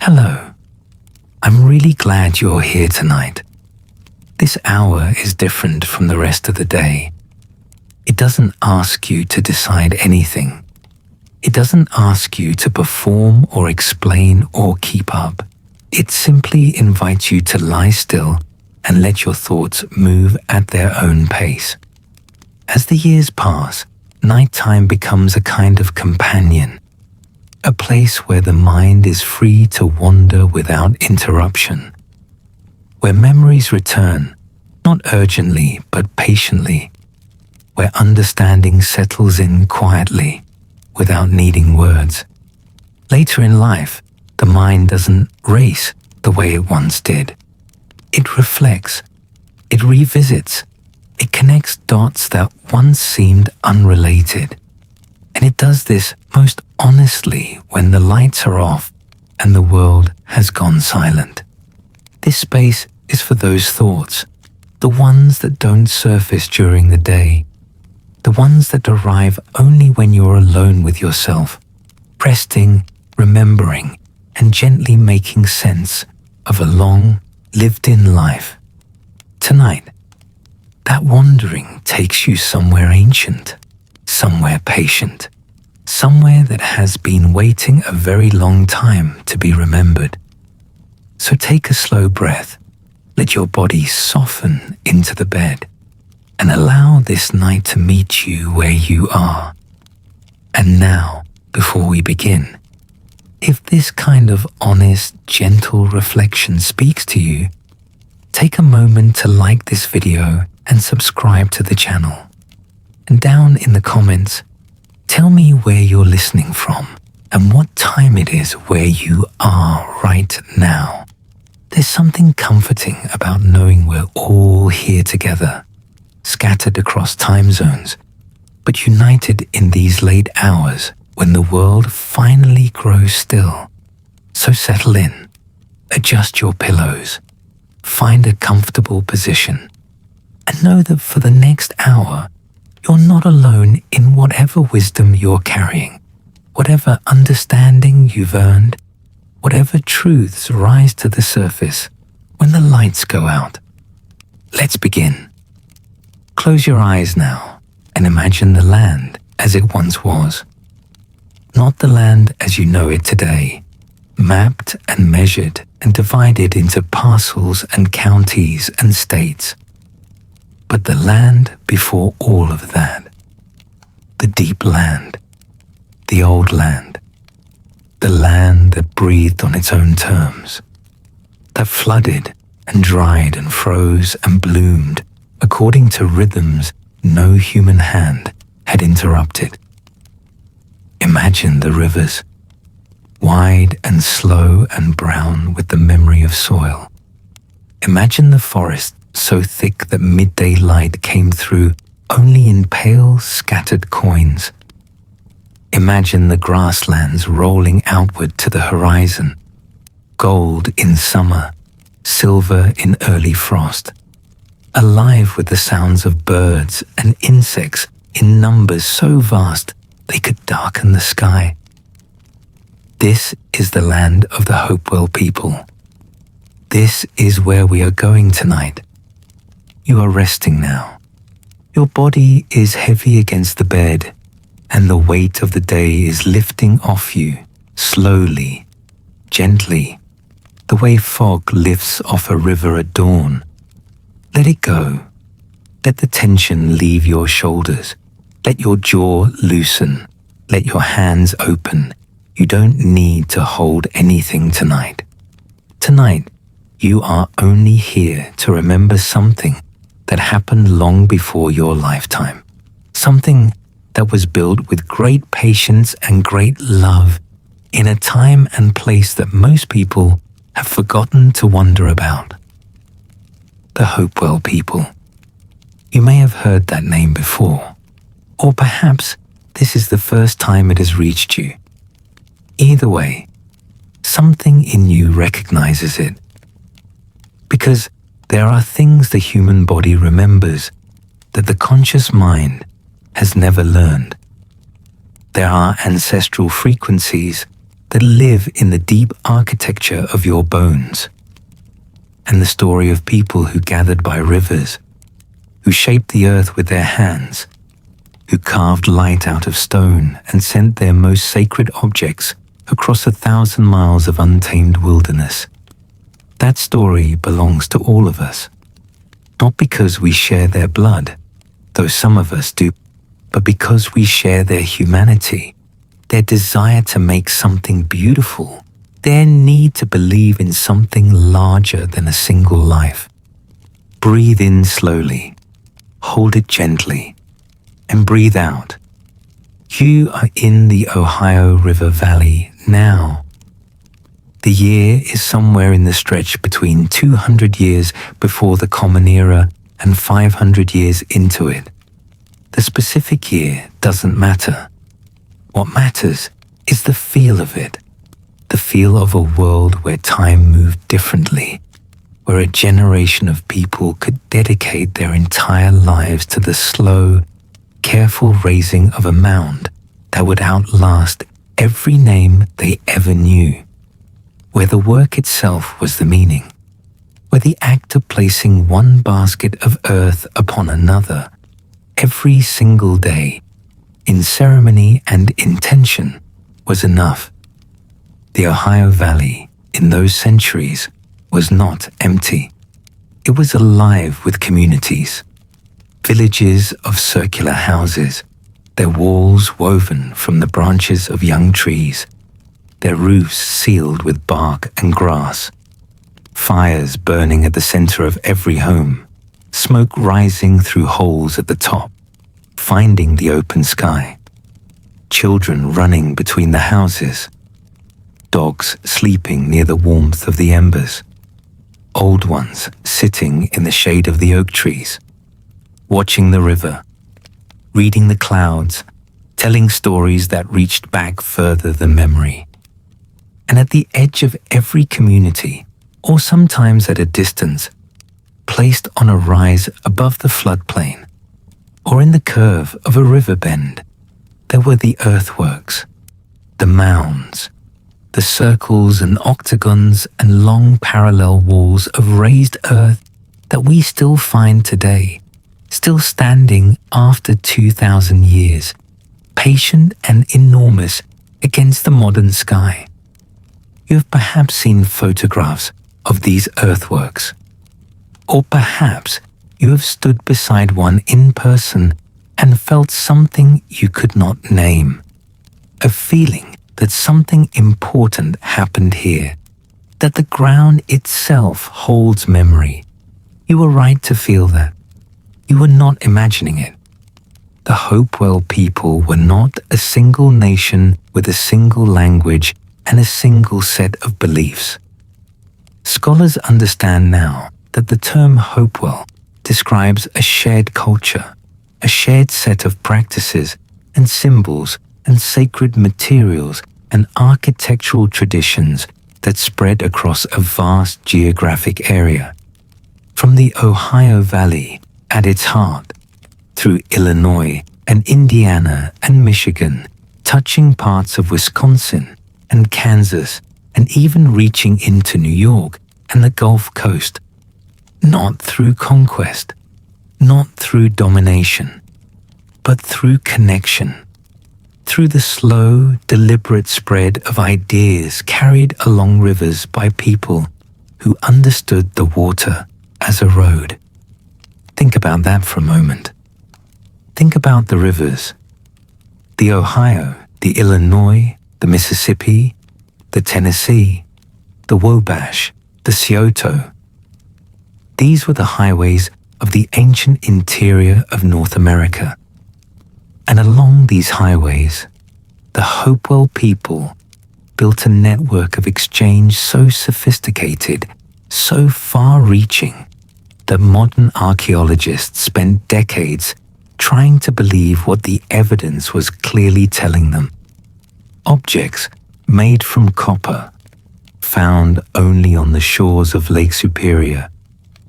Hello. I'm really glad you're here tonight. This hour is different from the rest of the day. It doesn't ask you to decide anything. It doesn't ask you to perform or explain or keep up. It simply invites you to lie still and let your thoughts move at their own pace. As the years pass, nighttime becomes a kind of companion, a place where the mind is free to wander without interruption, where memories return, not urgently but patiently, where understanding settles in quietly, without needing words. Later in life, the mind doesn't race the way it once did. It reflects, it revisits, it connects dots that once seemed unrelated. And it does this most honestly when the lights are off and the world has gone silent. This space is for those thoughts, the ones that don't surface during the day, the ones that arrive only when you're alone with yourself, resting, remembering, and gently making sense of a long, lived-in life. Tonight, that wandering takes you somewhere ancient, somewhere patient, somewhere that has been waiting a very long time to be remembered. So take a slow breath, let your body soften into the bed, and allow this night to meet you where you are. And now, before we begin, if this kind of honest, gentle reflection speaks to you, take a moment to like this video and subscribe to the channel. And down in the comments, tell me where you're listening from and what time it is where you are right now. There's something comforting about knowing we're all here together, scattered across time zones, but united in these late hours when the world finally grows still. So settle in, adjust your pillows, find a comfortable position, and know that for the next hour, you're not alone in whatever wisdom you're carrying, whatever understanding you've earned, whatever truths rise to the surface when the lights go out. Let's begin. Close your eyes now and imagine the land as it once was. Not the land as you know it today, mapped and measured and divided into parcels and counties and states, but the land before all of that. The deep land, the old land, the land that breathed on its own terms, that flooded and dried and froze and bloomed according to rhythms no human hand had interrupted. Imagine the rivers, wide and slow and brown with the memory of soil. Imagine the forest so thick that midday light came through only in pale, scattered coins. Imagine the grasslands rolling outward to the horizon, gold in summer, silver in early frost, alive with the sounds of birds and insects in numbers so vast they could darken the sky. This is the land of the Hopewell people. This is where we are going tonight. You are resting now. Your body is heavy against the bed, and the weight of the day is lifting off you, slowly, gently, the way fog lifts off a river at dawn. Let it go. Let the tension leave your shoulders. Let your jaw loosen. Let your hands open. You don't need to hold anything tonight. Tonight, you are only here to remember something that happened long before your lifetime. Something that was built with great patience and great love in a time and place that most people have forgotten to wonder about. The Hopewell people. You may have heard that name before, or perhaps this is the first time it has reached you. Either way, something in you recognizes it. Because there are things the human body remembers that the conscious mind has never learned. There are ancestral frequencies that live in the deep architecture of your bones, and the story of people who gathered by rivers, who shaped the earth with their hands, who carved light out of stone and sent their most sacred objects across 1,000 miles of untamed wilderness. That story belongs to all of us, not because we share their blood, though some of us do, but because we share their humanity, their desire to make something beautiful, their need to believe in something larger than a single life. Breathe in slowly, hold it gently, and breathe out. You are in the Ohio River Valley now. The year is somewhere in the stretch between 200 years before the Common Era and 500 years into it. The specific year doesn't matter. What matters is the feel of it, the feel of a world where time moved differently, where a generation of people could dedicate their entire lives to the slow, careful raising of a mound that would outlast every name they ever knew, where the work itself was the meaning, where the act of placing one basket of earth upon another every single day, in ceremony and intention, was enough. The Ohio Valley, in those centuries, was not empty. It was alive with communities, villages of circular houses, their walls woven from the branches of young trees, their roofs sealed with bark and grass, fires burning at the center of every home, smoke rising through holes at the top, finding the open sky, children running between the houses, dogs sleeping near the warmth of the embers, old ones sitting in the shade of the oak trees, watching the river, reading the clouds, telling stories that reached back further than memory. And at the edge of every community, or sometimes at a distance, placed on a rise above the floodplain, or in the curve of a river bend, there were the earthworks, the mounds, the circles and octagons and long parallel walls of raised earth that we still find today, still standing after 2,000 years, patient and enormous against the modern sky. You have perhaps seen photographs of these earthworks, or perhaps you have stood beside one in person and felt something you could not name, a feeling that something important happened here, that the ground itself holds memory. You were right to feel that. You were not imagining it. The Hopewell people were not a single nation with a single language and a single set of beliefs. Scholars understand now that the term Hopewell describes a shared culture, a shared set of practices and symbols and sacred materials and architectural traditions that spread across a vast geographic area. From the Ohio Valley at its heart, through Illinois and Indiana and Michigan, touching parts of Wisconsin and Kansas, and even reaching into New York and the Gulf Coast, not through conquest, not through domination, but through connection, through the slow, deliberate spread of ideas carried along rivers by people who understood the water as a road. Think about that for a moment. Think about the rivers, the Ohio, the Illinois, the Mississippi, the Tennessee, the Wabash, the Scioto. These were the highways of the ancient interior of North America. And along these highways, the Hopewell people built a network of exchange so sophisticated, so far-reaching, that modern archaeologists spent decades trying to believe what the evidence was clearly telling them. Objects made from copper, found only on the shores of Lake Superior,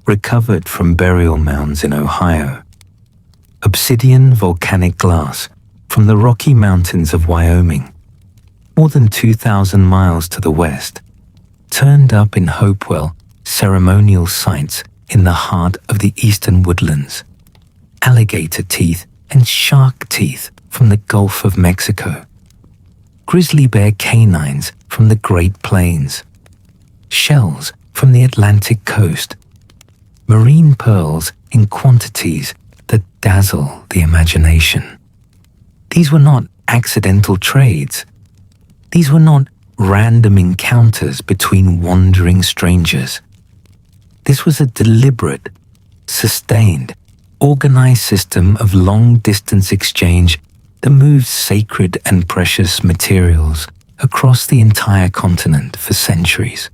recovered from burial mounds in Ohio, obsidian volcanic glass from the Rocky Mountains of Wyoming, more than 2,000 miles to the west, turned up in Hopewell ceremonial sites in the heart of the eastern woodlands, alligator teeth and shark teeth from the Gulf of Mexico, grizzly bear canines from the Great Plains, shells from the Atlantic coast, marine pearls in quantities that dazzle the imagination. These were not accidental trades. These were not random encounters between wandering strangers. This was a deliberate, sustained, organized system of long-distance exchange that moved sacred and precious materials across the entire continent for centuries.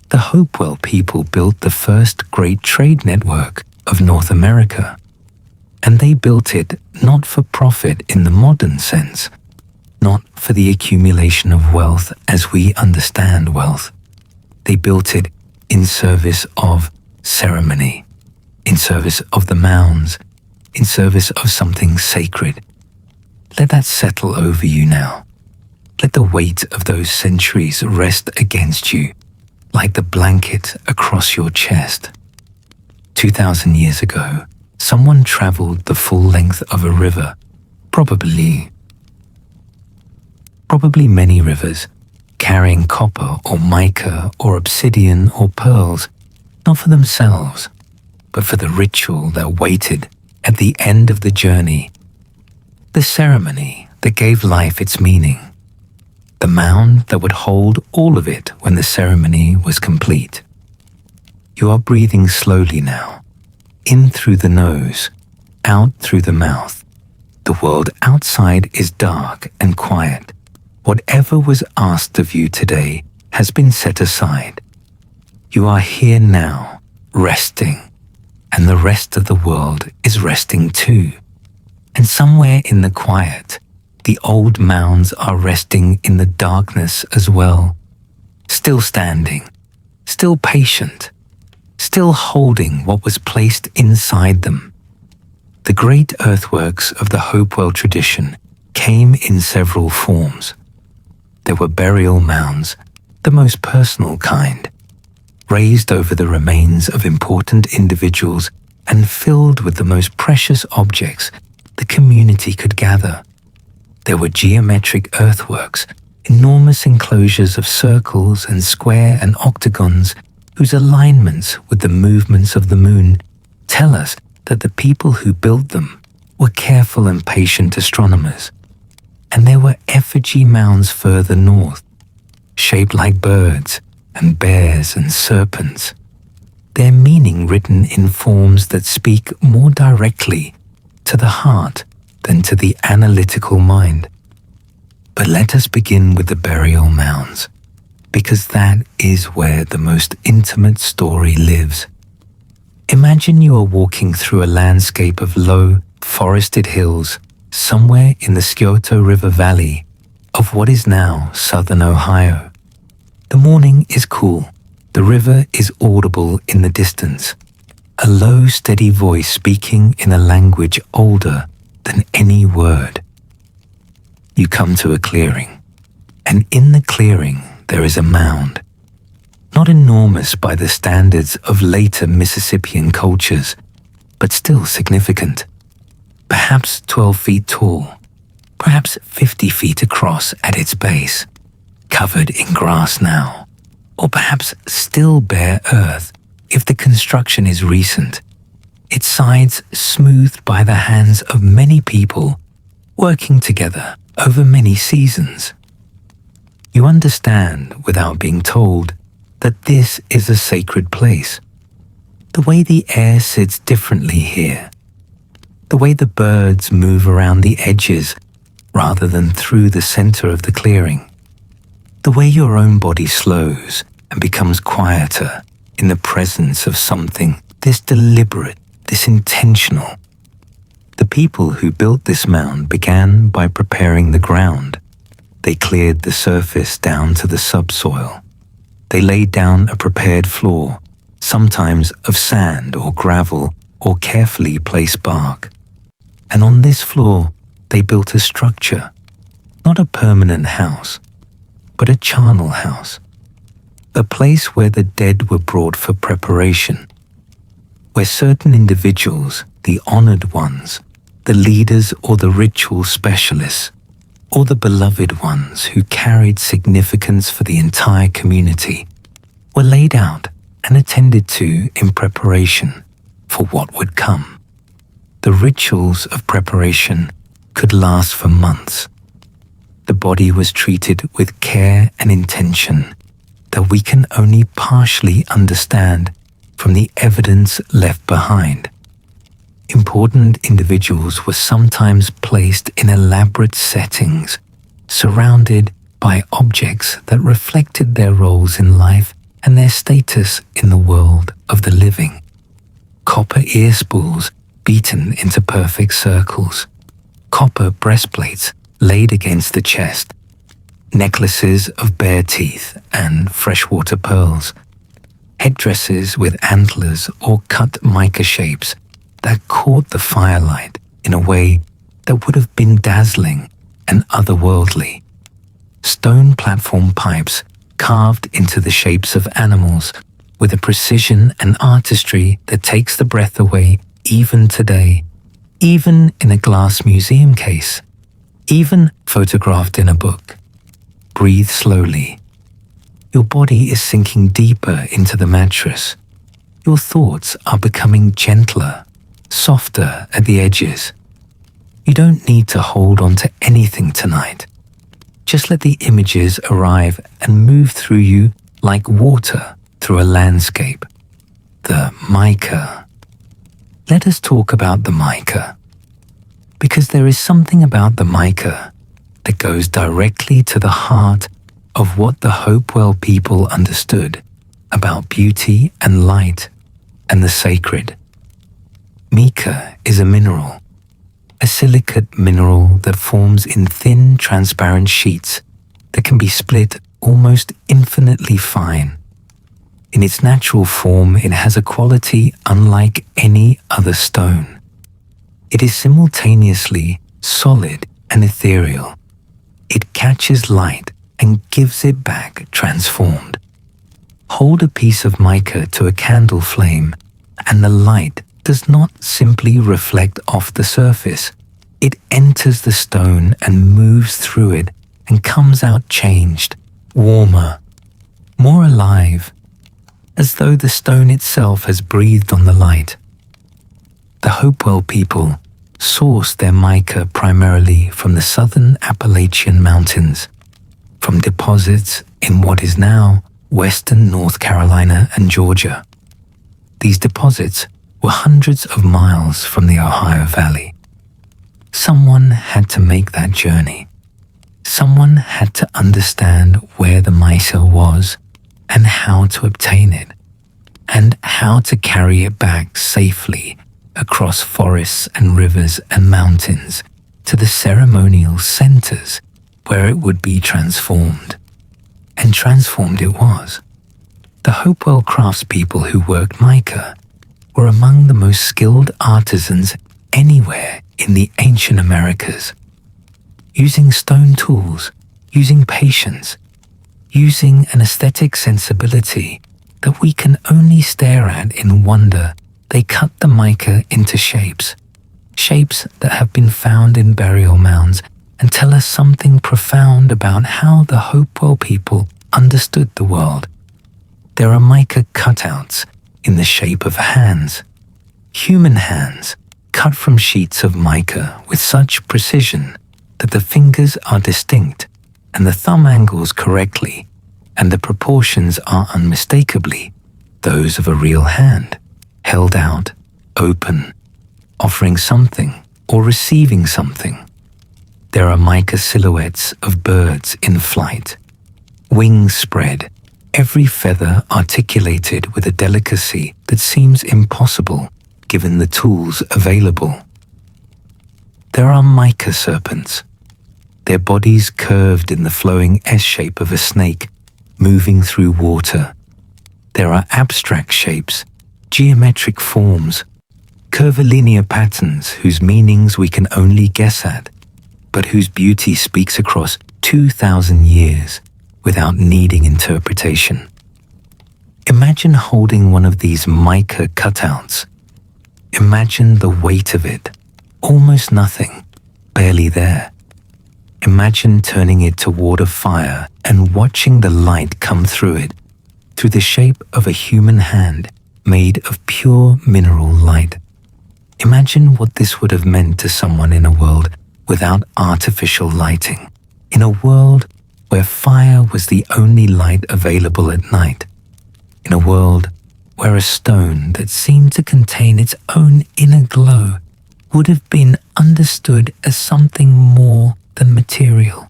The Hopewell people built the first great trade network of North America, and they built it not for profit in the modern sense, not for the accumulation of wealth as we understand wealth. They built it in service of ceremony, in service of the mounds, in service of something sacred. Let that settle over you now. Let the weight of those centuries rest against you like the blanket across your chest. 2,000 years ago, someone traveled the full length of a river, probably many rivers, carrying copper or mica or obsidian or pearls, not for themselves, but for the ritual that waited at the end of the journey, the ceremony that gave life its meaning, the mound that would hold all of it when the ceremony was complete. You are breathing slowly now, in through the nose, out through the mouth. The world outside is dark and quiet. Whatever was asked of you today has been set aside. You are here now, resting, and the rest of the world is resting too. And somewhere in the quiet, the old mounds are resting in the darkness as well, still standing, still patient, still holding what was placed inside them. The great earthworks of the Hopewell tradition came in several forms. There were burial mounds, the most personal kind, raised over the remains of important individuals and filled with the most precious objects the community could gather. There were geometric earthworks, enormous enclosures of circles and square and octagons whose alignments with the movements of the moon tell us that the people who built them were careful and patient astronomers. And there were effigy mounds further north, shaped like birds and bears and serpents, their meaning written in forms that speak more directly to the heart than to the analytical mind. But let us begin with the burial mounds, because that is where the most intimate story lives. Imagine you are walking through a landscape of low, forested hills somewhere in the Scioto River Valley of what is now southern Ohio. The morning is cool. The river is audible in the distance, a low, steady voice speaking in a language older than any word. You come to a clearing, and in the clearing there is a mound, not enormous by the standards of later Mississippian cultures, but still significant. Perhaps 12 feet tall, perhaps 50 feet across at its base, covered in grass now, or perhaps still bare earth if the construction is recent, its sides smoothed by the hands of many people working together over many seasons. You understand, without being told, that this is a sacred place. The way the air sits differently here, the way the birds move around the edges rather than through the center of the clearing, the way your own body slows and becomes quieter in the presence of something this deliberate, this intentional. The people who built this mound began by preparing the ground. They cleared the surface down to the subsoil. They laid down a prepared floor, sometimes of sand or gravel or carefully placed bark. And on this floor, they built a structure, not a permanent house, but a charnel house, a place where the dead were brought for preparation, where certain individuals, the honored ones, the leaders or the ritual specialists, or the beloved ones who carried significance for the entire community, were laid out and attended to in preparation for what would come. The rituals of preparation could last for months. The body was treated with care and intention that we can only partially understand from the evidence left behind. Important individuals were sometimes placed in elaborate settings, surrounded by objects that reflected their roles in life and their status in the world of the living. Copper ear spools beaten into perfect circles, copper breastplates laid against the chest, necklaces of bear teeth and freshwater pearls, headdresses with antlers or cut mica shapes that caught the firelight in a way that would have been dazzling and otherworldly, stone platform pipes carved into the shapes of animals with a precision and artistry that takes the breath away even today, even in a glass museum case, even photographed in a book. Breathe slowly. Your body is sinking deeper into the mattress. Your thoughts are becoming gentler, softer at the edges. You don't need to hold on to anything tonight. Just let the images arrive and move through you like water through a landscape. The mica. Let us talk about the mica, because there is something about the mica that goes directly to the heart of what the Hopewell people understood about beauty and light and the sacred. Mica is a mineral, a silicate mineral that forms in thin, transparent sheets that can be split almost infinitely fine. In its natural form, it has a quality unlike any other stone. It is simultaneously solid and ethereal. It catches light and gives it back transformed. Hold a piece of mica to a candle flame, and the light does not simply reflect off the surface. It enters the stone and moves through it and comes out changed, warmer, more alive, as though the stone itself has breathed on the light. The Hopewell people sourced their mica primarily from the southern Appalachian Mountains, from deposits in what is now western North Carolina and Georgia. These deposits were hundreds of miles from the Ohio Valley. Someone had to make that journey. Someone had to understand where the mica was and how to obtain it, and how to carry it back safely across forests and rivers and mountains to the ceremonial centers where it would be transformed. And transformed it was. The Hopewell craftspeople who worked mica were among the most skilled artisans anywhere in the ancient Americas. Using stone tools, using patience, using an aesthetic sensibility that we can only stare at in wonder, they cut the mica into shapes that have been found in burial mounds and tell us something profound about how the Hopewell people understood the world. There are mica cutouts in the shape of hands, human hands, cut from sheets of mica with such precision that the fingers are distinct and the thumb angles correctly, and the proportions are unmistakably those of a real hand, held out, open, offering something or receiving something. There are mica silhouettes of birds in flight, wings spread, every feather articulated with a delicacy that seems impossible given the tools available. There are mica serpents, their bodies curved in the flowing S-shape of a snake moving through water. There are abstract shapes, geometric forms, curvilinear patterns whose meanings we can only guess at. but whose beauty speaks across 2,000 years without needing interpretation. Imagine holding one of these mica cutouts. Imagine the weight of it, almost nothing, barely there. Imagine turning it toward a fire and watching the light come through it, through the shape of a human hand made of pure mineral light. Imagine what this would have meant to someone in a world without artificial lighting, in a world where fire was the only light available at night, in a world where a stone that seemed to contain its own inner glow would have been understood as something more than material,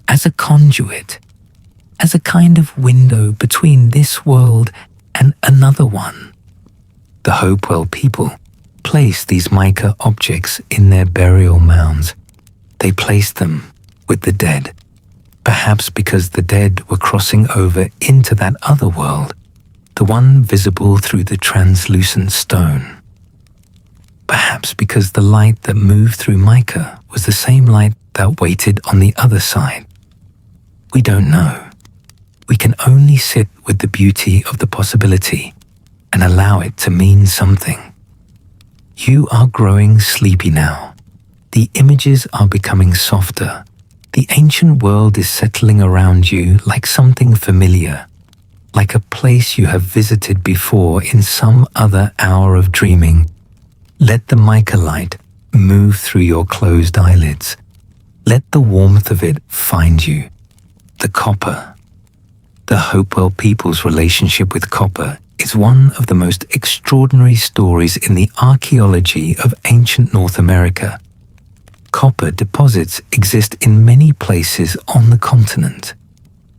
as a conduit, as a kind of window between this world and another one. The Hopewell people placed these mica objects in their burial mounds. They placed them with the dead, perhaps because the dead were crossing over into that other world, the one visible through the translucent stone. Perhaps because the light that moved through mica was the same light that waited on the other side. We don't know. We can only sit with the beauty of the possibility and allow it to mean something. You are growing sleepy now. The images are becoming softer. The ancient world is settling around you like something familiar, like a place you have visited before in some other hour of dreaming. Let the mica light move through your closed eyelids. Let the warmth of it find you. The copper. The Hopewell people's relationship with copper is one of the most extraordinary stories in the archaeology of ancient North America. Copper deposits exist in many places on the continent,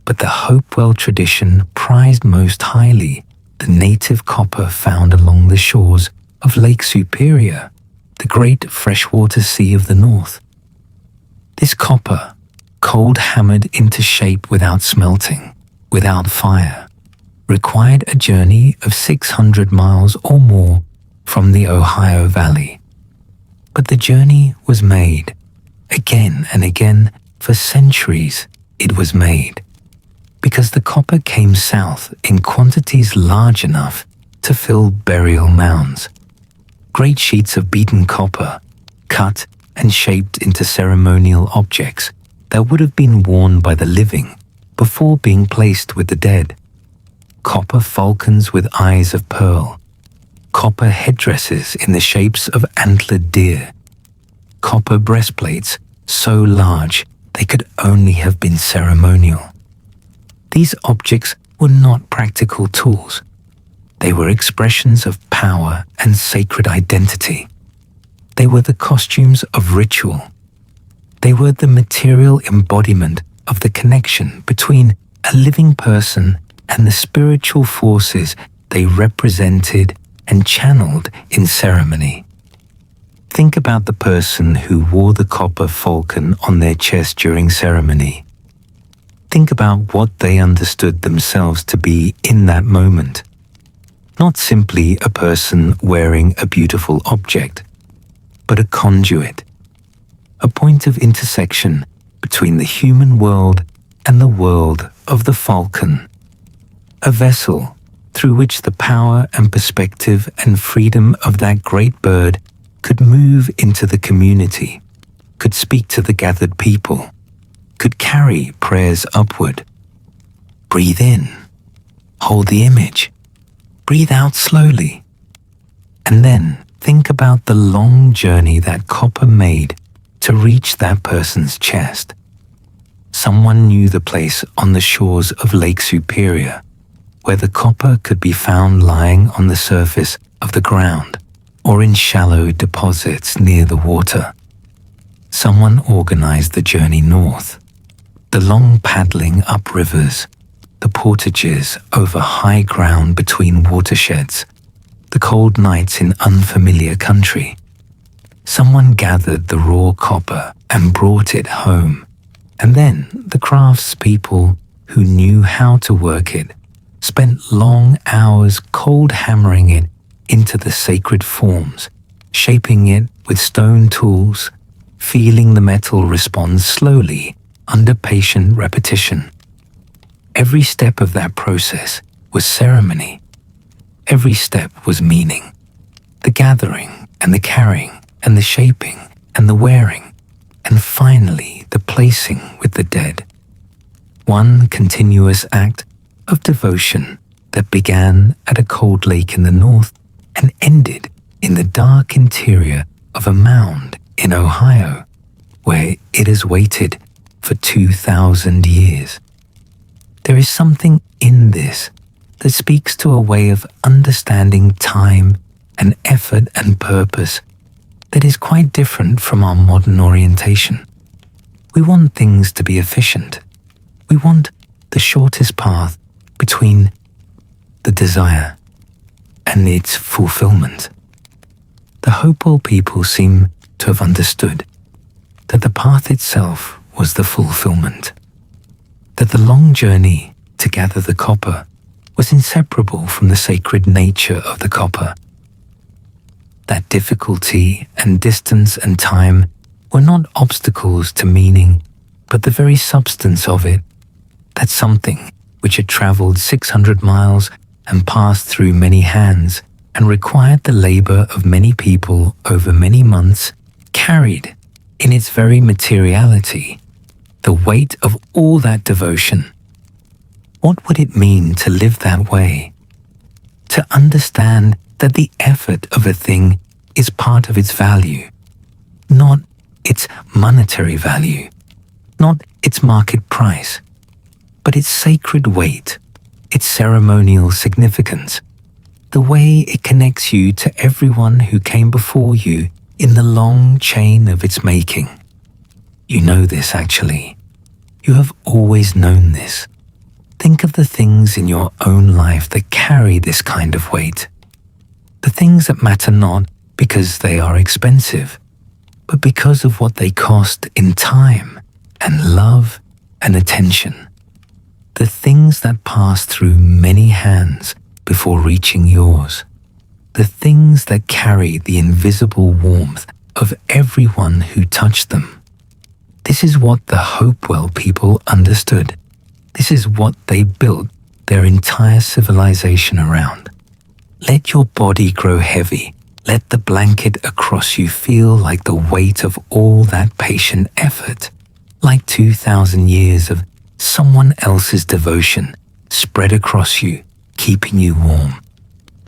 but the Hopewell tradition prized most highly the native copper found along the shores of Lake Superior, the great freshwater sea of the north. This copper, cold hammered into shape without smelting, without fire, required a journey of 600 miles or more from the Ohio Valley. But the journey was made. Again and again, for centuries, it was made. Because the copper came south in quantities large enough to fill burial mounds. Great sheets of beaten copper, cut and shaped into ceremonial objects that would have been worn by the living before being placed with the dead. Copper falcons with eyes of pearl. Copper headdresses in the shapes of antlered deer. Copper breastplates so large they could only have been ceremonial. These objects were not practical tools. They were expressions of power and sacred identity. They were the costumes of ritual. They were the material embodiment of the connection between a living person and the spiritual forces they represented and channeled in ceremony. Think about the person who wore the copper falcon on their chest during ceremony. Think about what they understood themselves to be in that moment. Not simply a person wearing a beautiful object, but a conduit, a point of intersection between the human world and the world of the falcon, a vessel through which the power and perspective and freedom of that great bird could move into the community, could speak to the gathered people, could carry prayers upward. Breathe in, hold the image, breathe out slowly, and then think about the long journey that copper made to reach that person's chest. Someone knew the place on the shores of Lake Superior, where the copper could be found lying on the surface of the ground or in shallow deposits near the water. Someone organized the journey north, the long paddling up rivers, the portages over high ground between watersheds, the cold nights in unfamiliar country. Someone gathered the raw copper and brought it home, and then the craftspeople who knew how to work it spent long hours cold hammering it into the sacred forms, shaping it with stone tools, feeling the metal respond slowly under patient repetition. Every step of that process was ceremony. Every step was meaning. The gathering and the carrying and the shaping and the wearing, and finally the placing with the dead. One continuous act of devotion that began at a cold lake in the north and ended in the dark interior of a mound in Ohio, where it has waited for 2,000 years. There is something in this that speaks to a way of understanding time and effort and purpose that is quite different from our modern orientation. We want things to be efficient. We want the shortest path between the desire and its fulfillment. The Hopewell people seem to have understood that the path itself was the fulfillment, that the long journey to gather the copper was inseparable from the sacred nature of the copper. That difficulty and distance and time were not obstacles to meaning, but the very substance of it, that something which had traveled 600 miles and passed through many hands and required the labor of many people over many months, carried in its very materiality the weight of all that devotion. What would it mean to live that way? To understand that the effort of a thing is part of its value, not its monetary value, not its market price, but its sacred weight, its ceremonial significance, the way it connects you to everyone who came before you in the long chain of its making. You know this actually. You have always known this. Think of the things in your own life that carry this kind of weight. The things that matter not because they are expensive, but because of what they cost in time and love and attention. The things that pass through many hands before reaching yours. The things that carry the invisible warmth of everyone who touched them. This is what the Hopewell people understood. This is what they built their entire civilization around. Let your body grow heavy. Let the blanket across you feel like the weight of all that patient effort, like 2,000 years of someone else's devotion spread across you, keeping you warm.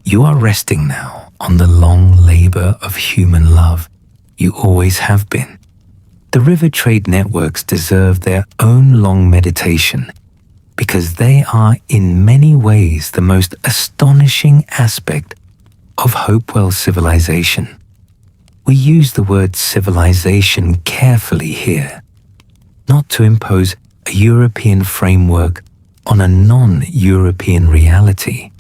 You are resting now on the long labor of human love. You always have been. The river trade networks deserve their own long meditation because they are in many ways the most astonishing aspect of Hopewell civilization. We use the word civilization carefully here, not to impose a European framework on a non-European reality,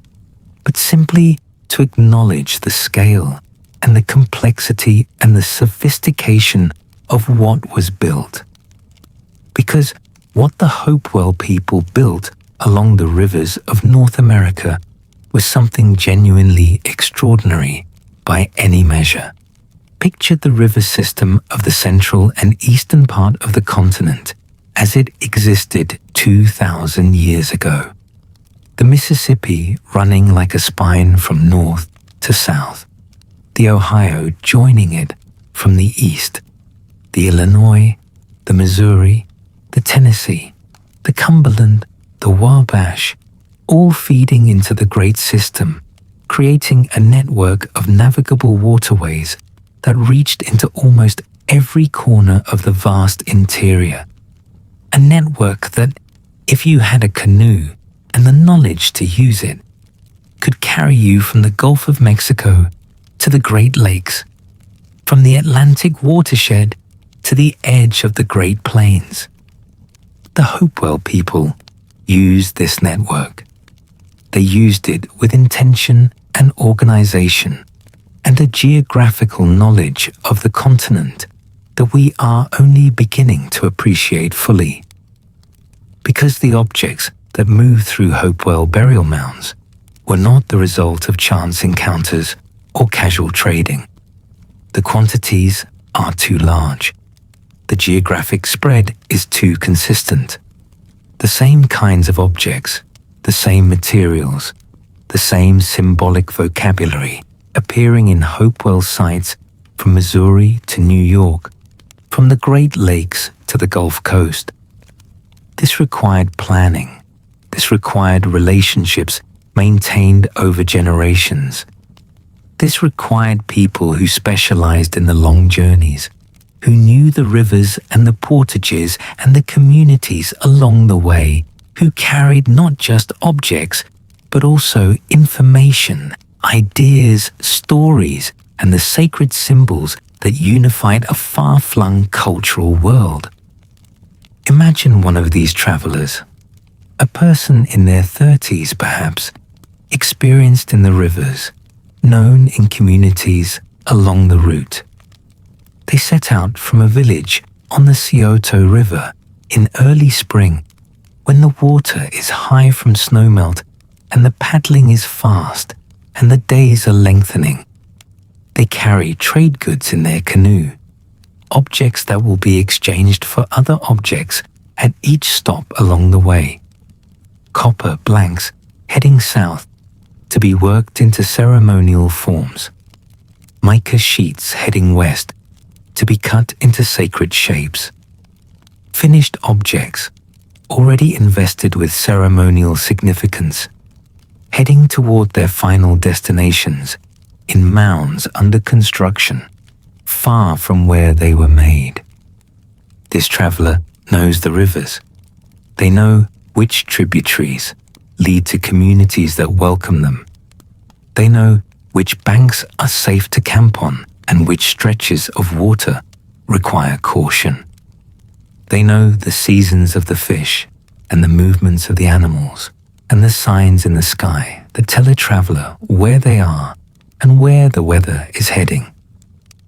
but simply to acknowledge the scale and the complexity and the sophistication of what was built. Because what the Hopewell people built along the rivers of North America was something genuinely extraordinary by any measure. Picture the river system of the central and eastern part of the continent as it existed 2,000 years ago. The Mississippi running like a spine from north to south, the Ohio joining it from the east, the Illinois, the Missouri, the Tennessee, the Cumberland, the Wabash, all feeding into the great system, creating a network of navigable waterways that reached into almost every corner of the vast interior. A network that, if you had a canoe and the knowledge to use it, could carry you from the Gulf of Mexico to the Great Lakes, from the Atlantic watershed to the edge of the Great Plains. The Hopewell people used this network. They used it with intention and organization and a geographical knowledge of the continent that we are only beginning to appreciate fully. Because the objects that moved through Hopewell burial mounds were not the result of chance encounters or casual trading. The quantities are too large. The geographic spread is too consistent. The same kinds of objects, the same materials, the same symbolic vocabulary appearing in Hopewell sites from Missouri to New York, from the Great Lakes to the Gulf Coast. This required planning. This required relationships maintained over generations. This required people who specialized in the long journeys, who knew the rivers and the portages and the communities along the way, who carried not just objects, but also information, ideas, stories, and the sacred symbols that unified a far-flung cultural world. Imagine one of these travelers, a person in their 30s perhaps, experienced in the rivers, known in communities along the route. They set out from a village on the Scioto River in early spring, when the water is high from snowmelt and the paddling is fast and the days are lengthening. They carry trade goods in their canoe, objects that will be exchanged for other objects at each stop along the way. Copper blanks heading south to be worked into ceremonial forms. Mica sheets heading west to be cut into sacred shapes. Finished objects already invested with ceremonial significance, heading toward their final destinations in mounds under construction, far from where they were made. This traveler knows the rivers. They know which tributaries lead to communities that welcome them. They know which banks are safe to camp on and which stretches of water require caution. They know the seasons of the fish and the movements of the animals and the signs in the sky that tell a traveler where they are and where the weather is heading.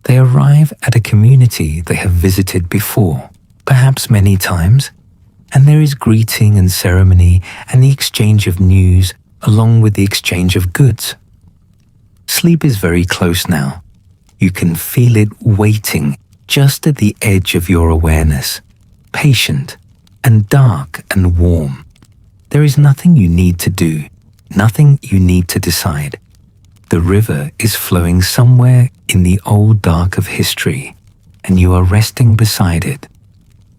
They arrive at a community they have visited before, perhaps many times, and there is greeting and ceremony and the exchange of news along with the exchange of goods. Sleep is very close now. You can feel it waiting just at the edge of your awareness, patient and dark and warm. There is nothing you need to do, nothing you need to decide. The river is flowing somewhere in the old dark of history, and you are resting beside it,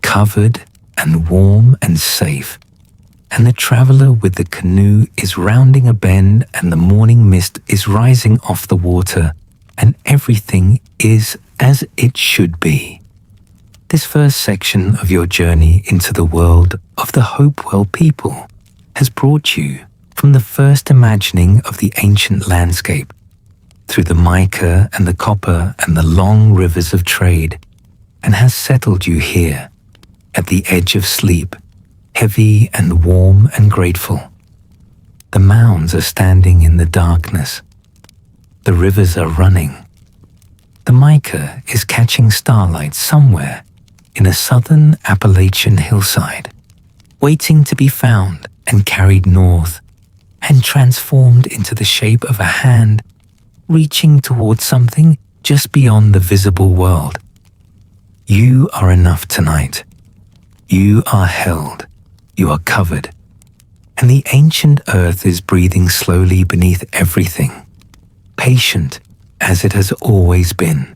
covered and warm and safe. And the traveler with the canoe is rounding a bend, and the morning mist is rising off the water, and everything is as it should be. This first section of your journey into the world of the Hopewell people has brought you from the first imagining of the ancient landscape, through the mica and the copper and the long rivers of trade, and has settled you here, at the edge of sleep, heavy and warm and grateful. The mounds are standing in the darkness. The rivers are running. The mica is catching starlight somewhere in a southern Appalachian hillside, waiting to be found and carried north and transformed into the shape of a hand reaching towards something just beyond the visible world. You are enough tonight. You are held. You are covered. And the ancient earth is breathing slowly beneath everything, patient as it has always been,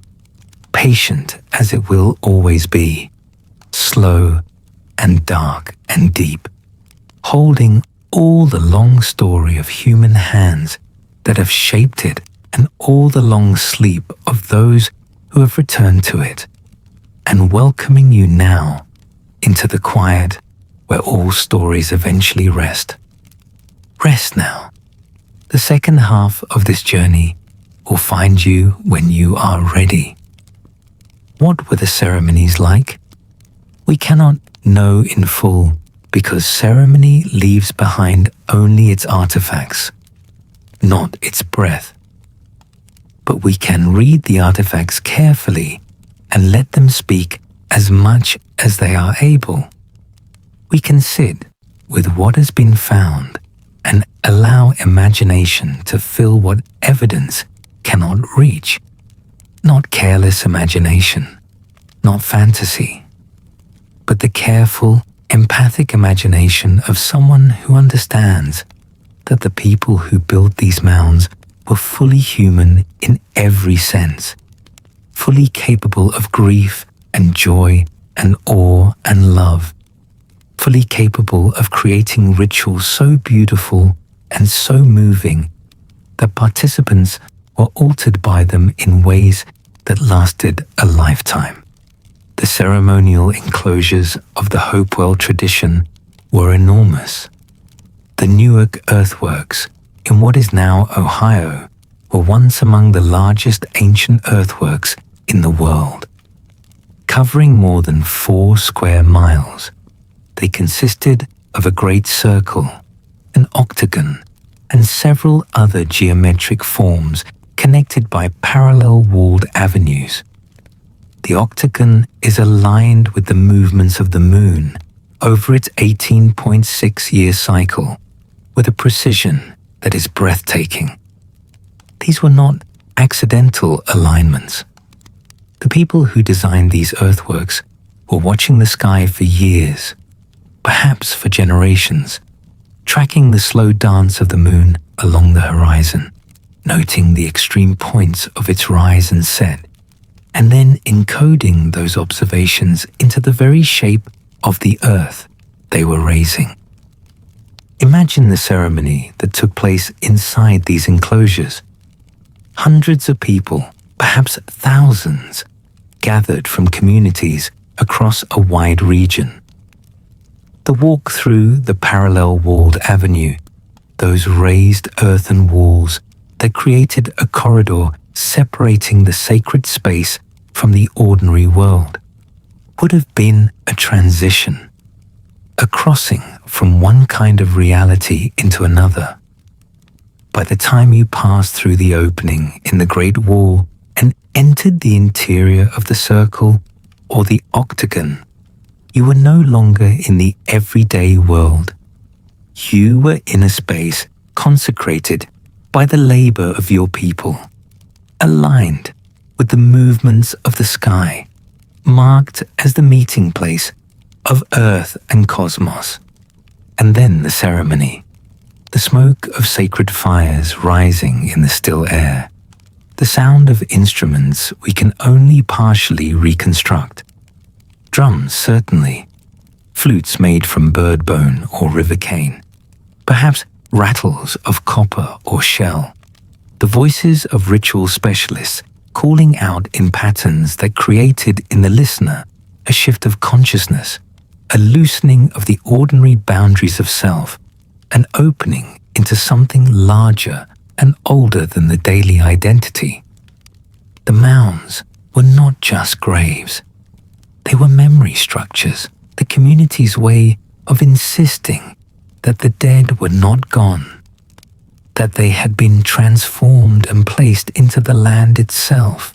patient as it will always be, slow and dark and deep, holding all the long story of human hands that have shaped it and all the long sleep of those who have returned to it, and welcoming you now into the quiet where all stories eventually rest. Rest now. The second half of this journey will find you when you are ready. What were the ceremonies like? We cannot know in full because ceremony leaves behind only its artifacts, not its breath. But we can read the artifacts carefully and let them speak as much as they are able. We can sit with what has been found and allow imagination to fill what evidence cannot reach. Not careless imagination, not fantasy, but the careful, empathic imagination of someone who understands that the people who built these mounds were fully human in every sense, fully capable of grief and joy and awe and love, fully capable of creating rituals so beautiful and so moving that participants were altered by them in ways that lasted a lifetime. The ceremonial enclosures of the Hopewell tradition were enormous. The Newark Earthworks, in what is now Ohio, were once among the largest ancient earthworks in the world. Covering more than 4 square miles, they consisted of a great circle, an octagon, and several other geometric forms connected by parallel-walled avenues. The octagon is aligned with the movements of the moon over its 18.6-year cycle with a precision that is breathtaking. These were not accidental alignments. The people who designed these earthworks were watching the sky for years, perhaps for generations, tracking the slow dance of the moon along the horizon, noting the extreme points of its rise and set, and then encoding those observations into the very shape of the earth they were raising. Imagine the ceremony that took place inside these enclosures. Hundreds of people, perhaps thousands, gathered from communities across a wide region. The walk through the parallel-walled avenue, those raised earthen walls that created a corridor separating the sacred space from the ordinary world, would have been a transition, a crossing from one kind of reality into another. By the time you passed through the opening in the Great Wall and entered the interior of the circle or the octagon, you were no longer in the everyday world. You were in a space consecrated by the labor of your people, aligned with the movements of the sky, marked as the meeting place of earth and cosmos. And then the ceremony, the smoke of sacred fires rising in the still air, the sound of instruments we can only partially reconstruct. Drums, certainly, flutes made from bird bone or river cane, perhaps rattles of copper or shell, the voices of ritual specialists calling out in patterns that created in the listener a shift of consciousness, a loosening of the ordinary boundaries of self, an opening into something larger and older than the daily identity. The mounds were not just graves. They were memory structures, the community's way of insisting that the dead were not gone, that they had been transformed and placed into the land itself,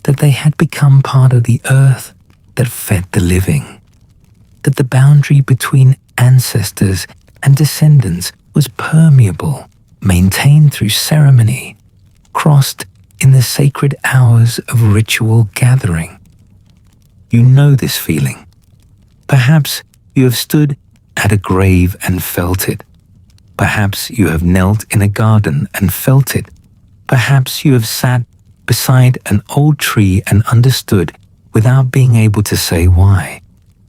that they had become part of the earth that fed the living, that the boundary between ancestors and descendants was permeable, maintained through ceremony, crossed in the sacred hours of ritual gathering. You know this feeling. Perhaps you have stood at a grave and felt it. Perhaps you have knelt in a garden and felt it. Perhaps you have sat beside an old tree and understood, without being able to say why,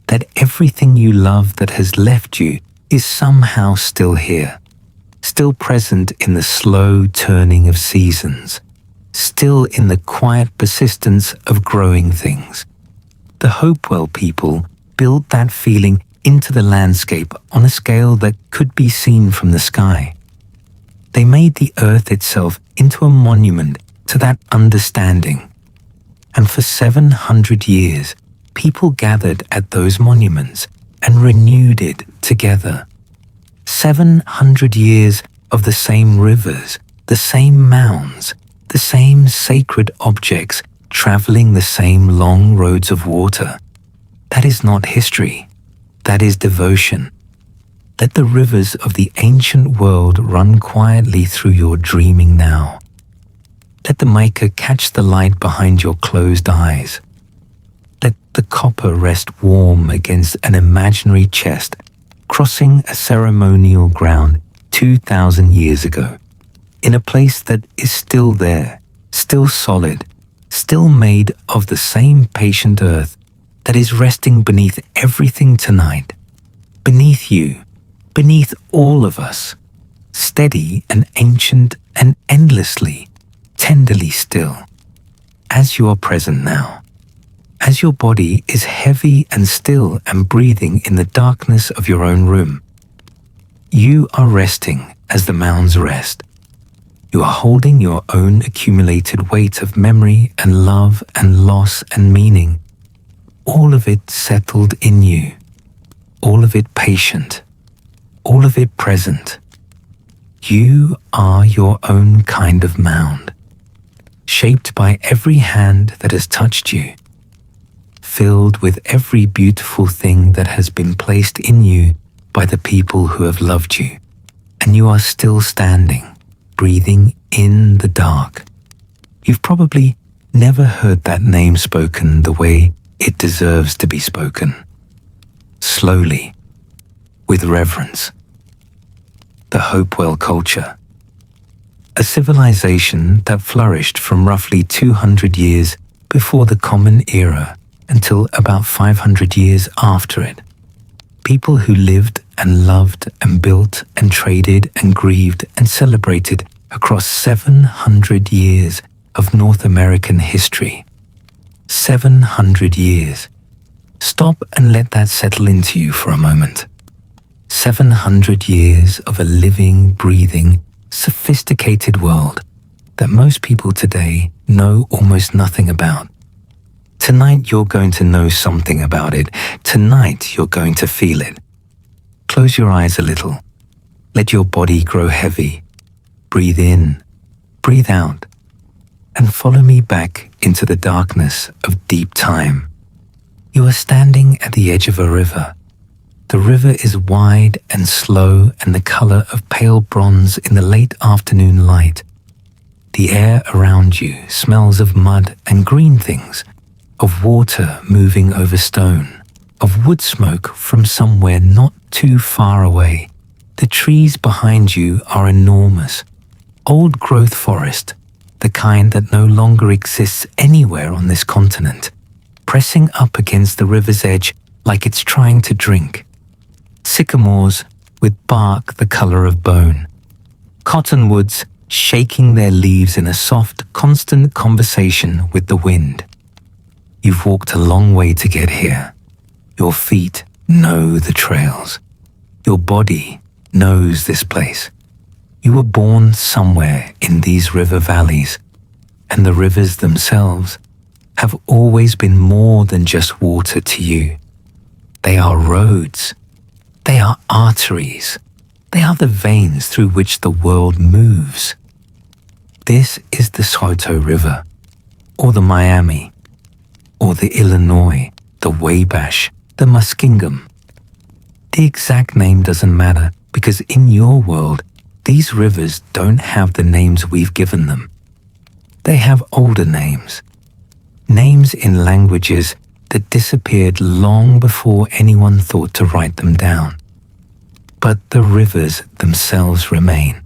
that everything you love that has left you is somehow still here, still present in the slow turning of seasons, still in the quiet persistence of growing things. The Hopewell people built that feeling into the landscape on a scale that could be seen from the sky. They made the earth itself into a monument to that understanding. And for 700 years, people gathered at those monuments and renewed it together. 700 years of the same rivers, the same mounds, the same sacred objects traveling the same long roads of water. That is not history. That is devotion. Let the rivers of the ancient world run quietly through your dreaming now. Let the mica catch the light behind your closed eyes. Let the copper rest warm against an imaginary chest, crossing a ceremonial ground 2,000 years ago, in a place that is still there, still solid, still made of the same patient earth that is resting beneath everything tonight, beneath you, beneath all of us, steady and ancient and endlessly, tenderly still, as you are present now, as your body is heavy and still and breathing in the darkness of your own room. You are resting as the mounds rest. You are holding your own accumulated weight of memory and love and loss and meaning, all of it settled in you, all of it patient, all of it present. You are your own kind of mound, shaped by every hand that has touched you, filled with every beautiful thing that has been placed in you by the people who have loved you, and you are still standing, breathing in the dark. You've probably never heard that name spoken the way it deserves to be spoken. Slowly, with reverence. The Hopewell culture, a civilization that flourished from roughly 200 years before the Common Era until about 500 years after it. People who lived and loved and built and traded and grieved and celebrated across 700 years of North American history. 700 years. Stop and let that settle into you for a moment. 700 years of a living, breathing, sophisticated world that most people today know almost nothing about. Tonight you're going to know something about it. Tonight you're going to feel it. Close your eyes a little. Let your body grow heavy. Breathe in, breathe out, and follow me back into the darkness of deep time. You are standing at the edge of a river. The river is wide and slow and the color of pale bronze in the late afternoon light. The air around you smells of mud and green things, of water moving over stone, of wood smoke from somewhere not too far away. The trees behind you are enormous, old-growth forest, the kind that no longer exists anywhere on this continent, pressing up against the river's edge like it's trying to drink. Sycamores with bark the color of bone. Cottonwoods shaking their leaves in a soft, constant conversation with the wind. You've walked a long way to get here. Your feet know the trails. Your body knows this place. You were born somewhere in these river valleys, and the rivers themselves have always been more than just water to you. They are roads. They are arteries. They are the veins through which the world moves. This is the Scioto River, or the Miami, or the Illinois, the Wabash, the Muskingum. The exact name doesn't matter because in your world, these rivers don't have the names we've given them. They have older names. Names in languages that disappeared long before anyone thought to write them down. But the rivers themselves remain.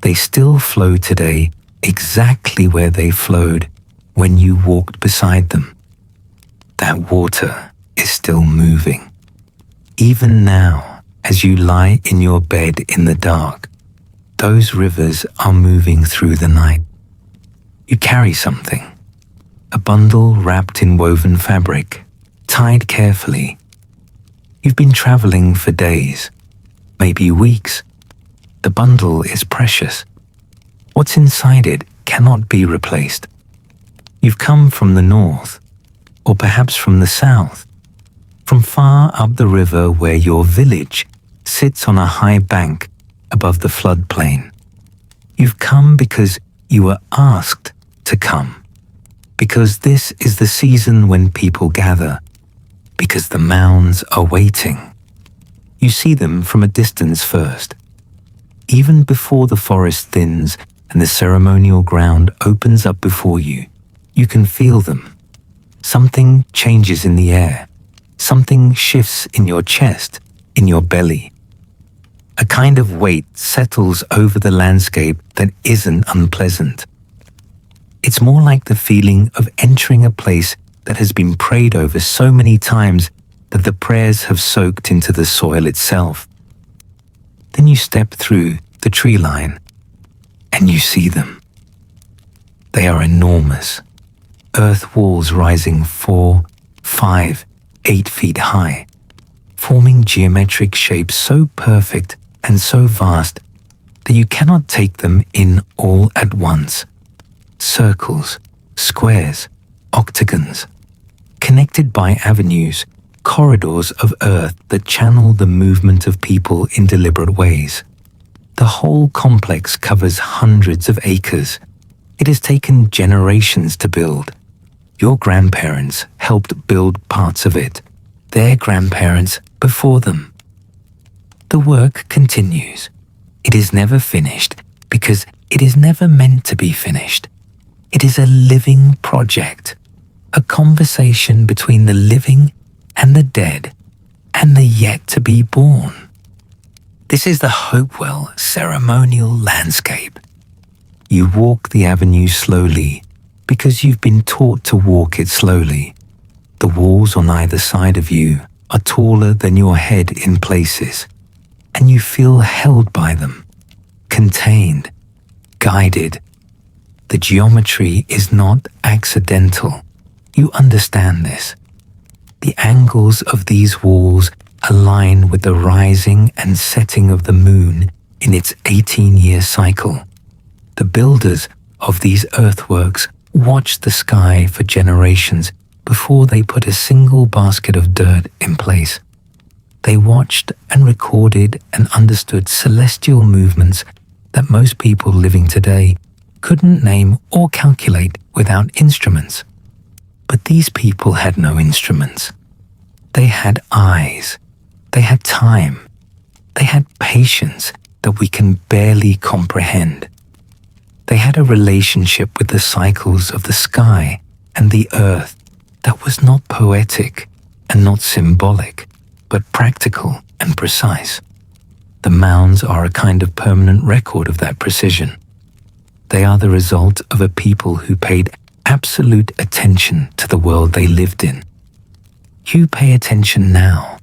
They still flow today exactly where they flowed when you walked beside them. That water is still moving. Even now, as you lie in your bed in the dark, those rivers are moving through the night. You carry something. A bundle wrapped in woven fabric, tied carefully. You've been traveling for days, maybe weeks. The bundle is precious. What's inside it cannot be replaced. You've come from the north, or perhaps from the south, from far up the river where your village sits on a high bank above the floodplain. You've come because you were asked to come. Because this is the season when people gather, because the mounds are waiting. You see them from a distance first. Even before the forest thins and the ceremonial ground opens up before you, you can feel them. Something changes in the air. Something shifts in your chest, in your belly. A kind of weight settles over the landscape that isn't unpleasant. It's more like the feeling of entering a place that has been prayed over so many times that the prayers have soaked into the soil itself. Then you step through the tree line and you see them. They are enormous, earth walls rising 4, 5, 8 feet high, forming geometric shapes so perfect and so vast that you cannot take them in all at once. Circles, squares, octagons, connected by avenues, corridors of earth that channel the movement of people in deliberate ways. The whole complex covers hundreds of acres. It has taken generations to build. Your grandparents helped build parts of it, their grandparents before them. The work continues. It is never finished because it is never meant to be finished. It is a living project, a conversation between the living and the dead and the yet to be born. This is the Hopewell ceremonial landscape. You walk the avenue slowly because you've been taught to walk it slowly. The walls on either side of you are taller than your head in places, and you feel held by them, contained, guided. The geometry is not accidental. You understand this. The angles of these walls align with the rising and setting of the moon in its 18-year cycle. The builders of these earthworks watched the sky for generations before they put a single basket of dirt in place. They watched and recorded and understood celestial movements that most people living today couldn't name or calculate without instruments. But these people had no instruments. They had eyes. They had time. They had patience that we can barely comprehend. They had a relationship with the cycles of the sky and the earth that was not poetic and not symbolic, but practical and precise. The mounds are a kind of permanent record of that precision. They are the result of a people who paid absolute attention to the world they lived in. You pay attention now.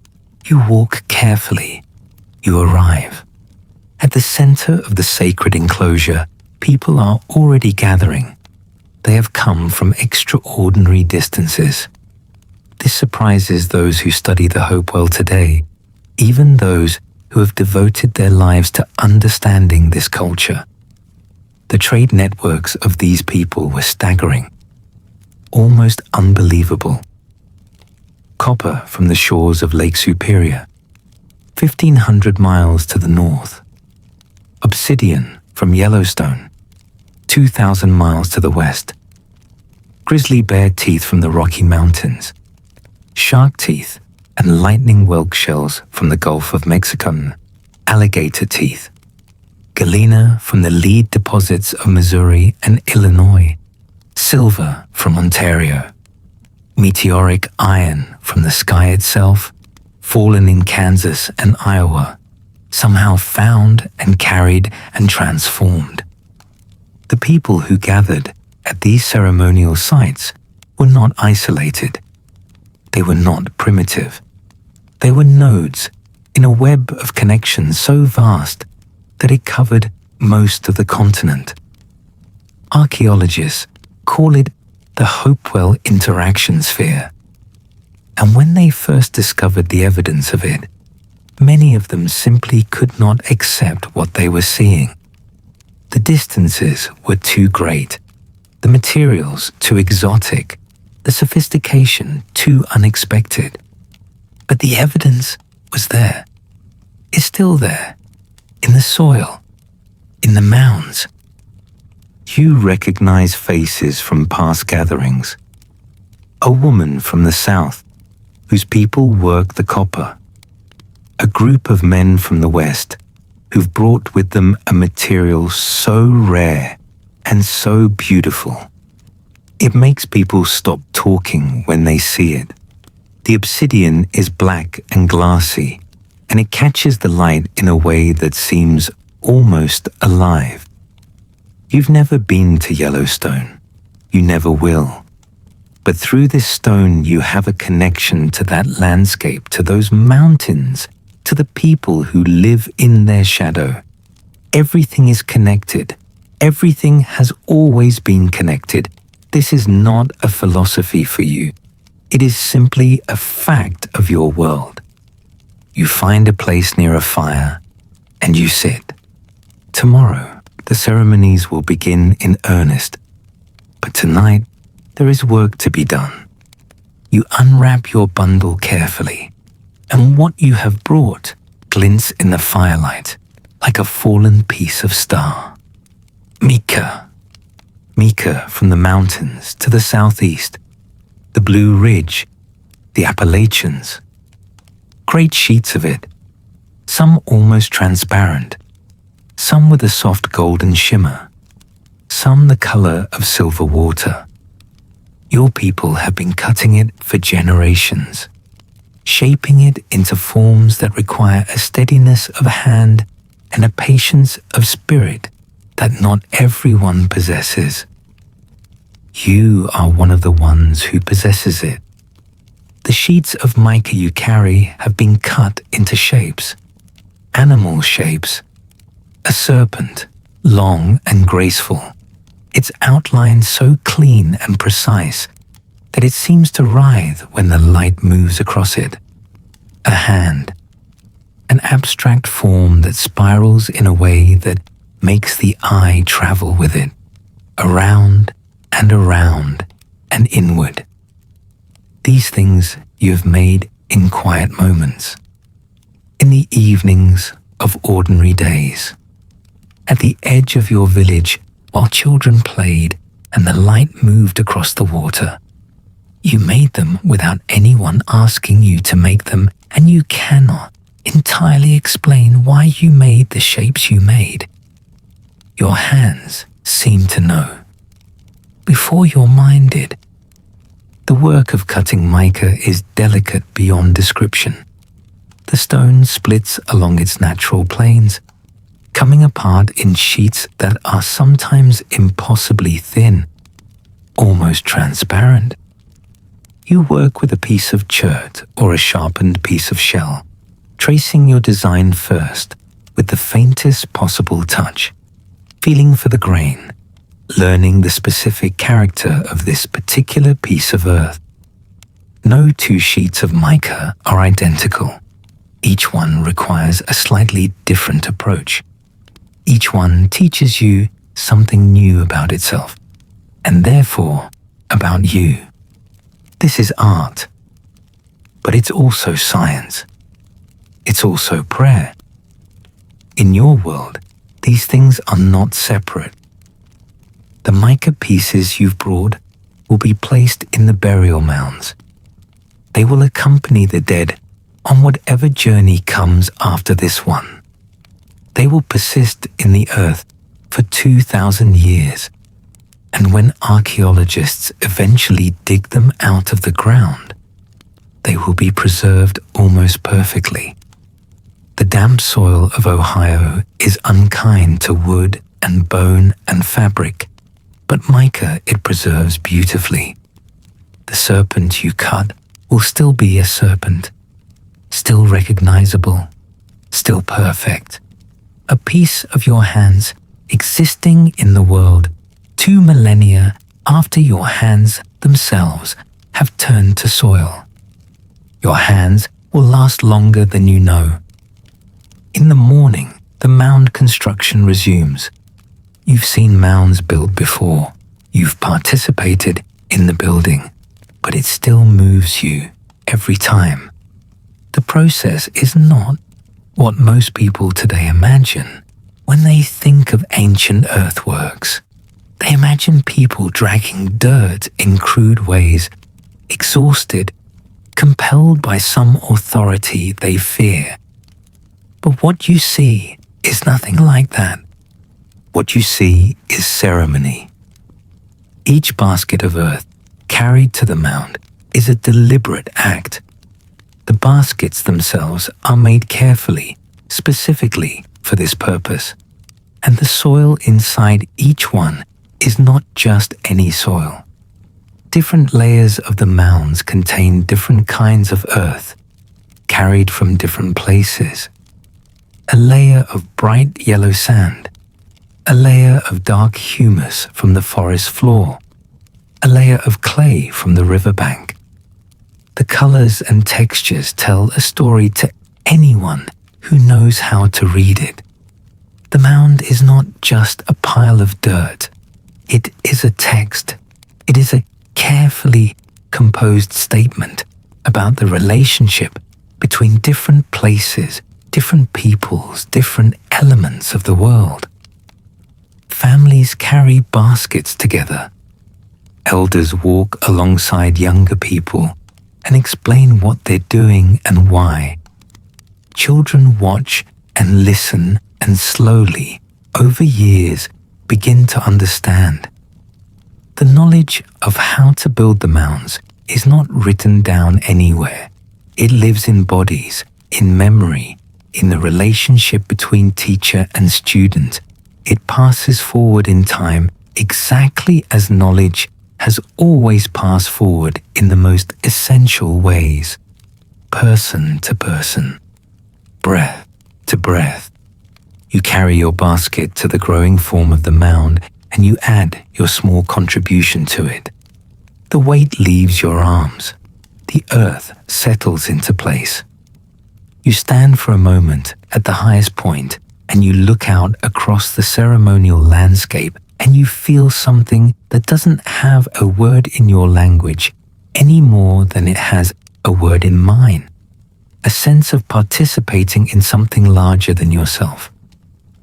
You walk carefully. You arrive. At the center of the sacred enclosure, people are already gathering. They have come from extraordinary distances. This surprises those who study the Hopewell today, even those who have devoted their lives to understanding this culture. The trade networks of these people were staggering, almost unbelievable. Copper from the shores of Lake Superior, 1,500 miles to the north. Obsidian from Yellowstone, 2,000 miles to the west. Grizzly bear teeth from the Rocky Mountains. Shark teeth and lightning whelk shells from the Gulf of Mexico. Alligator teeth. Galena from the lead deposits of Missouri and Illinois. Silver from Ontario. Meteoric iron from the sky itself, fallen in Kansas and Iowa, somehow found and carried and transformed. The people who gathered at these ceremonial sites were not isolated. They were not primitive. They were nodes in a web of connections so vast that it covered most of the continent. Archaeologists call it the Hopewell interaction sphere. And when they first discovered the evidence of it, many of them simply could not accept what they were seeing. The distances were too great, the materials too exotic, the sophistication too unexpected. But the evidence was there, is still there, in the soil, in the mounds. You recognize faces from past gatherings. A woman from the south, whose people work the copper. A group of men from the west, who've brought with them a material so rare and so beautiful. It makes people stop talking when they see it. The obsidian is black and glassy, and it catches the light in a way that seems almost alive. You've never been to Yellowstone. You never will. But through this stone, you have a connection to that landscape, to those mountains, to the people who live in their shadow. Everything is connected. Everything has always been connected. This is not a philosophy for you. It is simply a fact of your world. You find a place near a fire and you sit. Tomorrow, the ceremonies will begin in earnest. But tonight, there is work to be done. You unwrap your bundle carefully, and what you have brought glints in the firelight like a fallen piece of star. Mica. Mica from the mountains to the southeast, the Blue Ridge, the Appalachians. Great sheets of it, some almost transparent, some with a soft golden shimmer, some the color of silver water. Your people have been cutting it for generations, shaping it into forms that require a steadiness of hand and a patience of spirit that not everyone possesses. You are one of the ones who possesses it. The sheets of mica you carry have been cut into shapes, animal shapes. A serpent, long and graceful, its outline so clean and precise that it seems to writhe when the light moves across it. A hand, an abstract form that spirals in a way that makes the eye travel with it, around and inward. These things you have made in quiet moments, in the evenings of ordinary days, at the edge of your village while children played and the light moved across the water. You made them without anyone asking you to make them, and you cannot entirely explain why you made the shapes you made. Your hands seem to know, before your mind did. The work of cutting mica is delicate beyond description. The stone splits along its natural planes, coming apart in sheets that are sometimes impossibly thin, almost transparent. You work with a piece of chert or a sharpened piece of shell, tracing your design first with the faintest possible touch, feeling for the grain, learning the specific character of this particular piece of earth. No two sheets of mica are identical. Each one requires a slightly different approach. Each one teaches you something new about itself, and therefore about you. This is art, but it's also science. It's also prayer. In your world, these things are not separate. The mica pieces you've brought will be placed in the burial mounds. They will accompany the dead on whatever journey comes after this one. They will persist in the earth for 2,000 years, and when archaeologists eventually dig them out of the ground, they will be preserved almost perfectly. The damp soil of Ohio is unkind to wood and bone and fabric, but mica it preserves beautifully. The serpent you cut will still be a serpent, still recognizable, still perfect. A piece of your hands existing in the world 2 millennia after your hands themselves have turned to soil. Your hands will last longer than you know. In the morning, the mound construction resumes. You've seen mounds built before. You've participated in the building, but it still moves you every time. The process is not what most people today imagine when they think of ancient earthworks. They imagine people dragging dirt in crude ways, exhausted, compelled by some authority they fear. But what you see is nothing like that. What you see is ceremony. Each basket of earth carried to the mound is a deliberate act. The baskets themselves are made carefully, specifically for this purpose, and the soil inside each one is not just any soil. Different layers of the mounds contain different kinds of earth, carried from different places. A layer of bright yellow sand, a layer of dark humus from the forest floor, a layer of clay from the riverbank. The colors and textures tell a story to anyone who knows how to read it. The mound is not just a pile of dirt. It is a text. It is a carefully composed statement about the relationship between different places, different peoples, different elements of the world. Families carry baskets together. Elders walk alongside younger people and explain what they're doing and why. Children watch and listen and slowly, over years, begin to understand. The knowledge of how to build the mounds is not written down anywhere. It lives in bodies, in memory, in the relationship between teacher and student. It passes forward in time exactly as knowledge has always passed forward in the most essential ways. Person to person, breath to breath. You carry your basket to the growing form of the mound and you add your small contribution to it. The weight leaves your arms. The earth settles into place. You stand for a moment at the highest point and you look out across the ceremonial landscape and you feel something that doesn't have a word in your language any more than it has a word in mine. A sense of participating in something larger than yourself,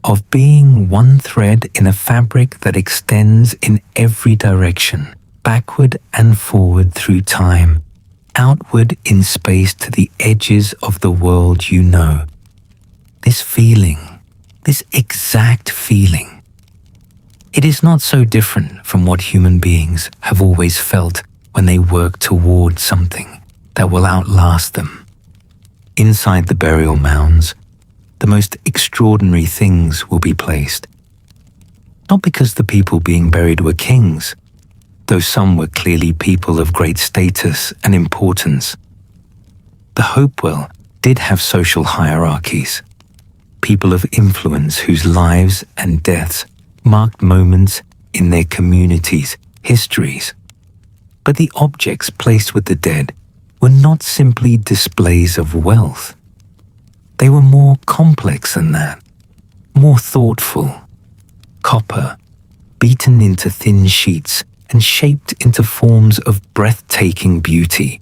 of being one thread in a fabric that extends in every direction, backward and forward through time, outward in space to the edges of the world you know. This feeling, this exact feeling, it is not so different from what human beings have always felt when they work toward something that will outlast them. Inside the burial mounds, the most extraordinary things will be placed. Not because the people being buried were kings, though some were clearly people of great status and importance. The Hopewell did have social hierarchies, people of influence whose lives and deaths marked moments in their communities' histories. But the objects placed with the dead were not simply displays of wealth. They were more complex than that, more thoughtful. Copper, beaten into thin sheets and shaped into forms of breathtaking beauty,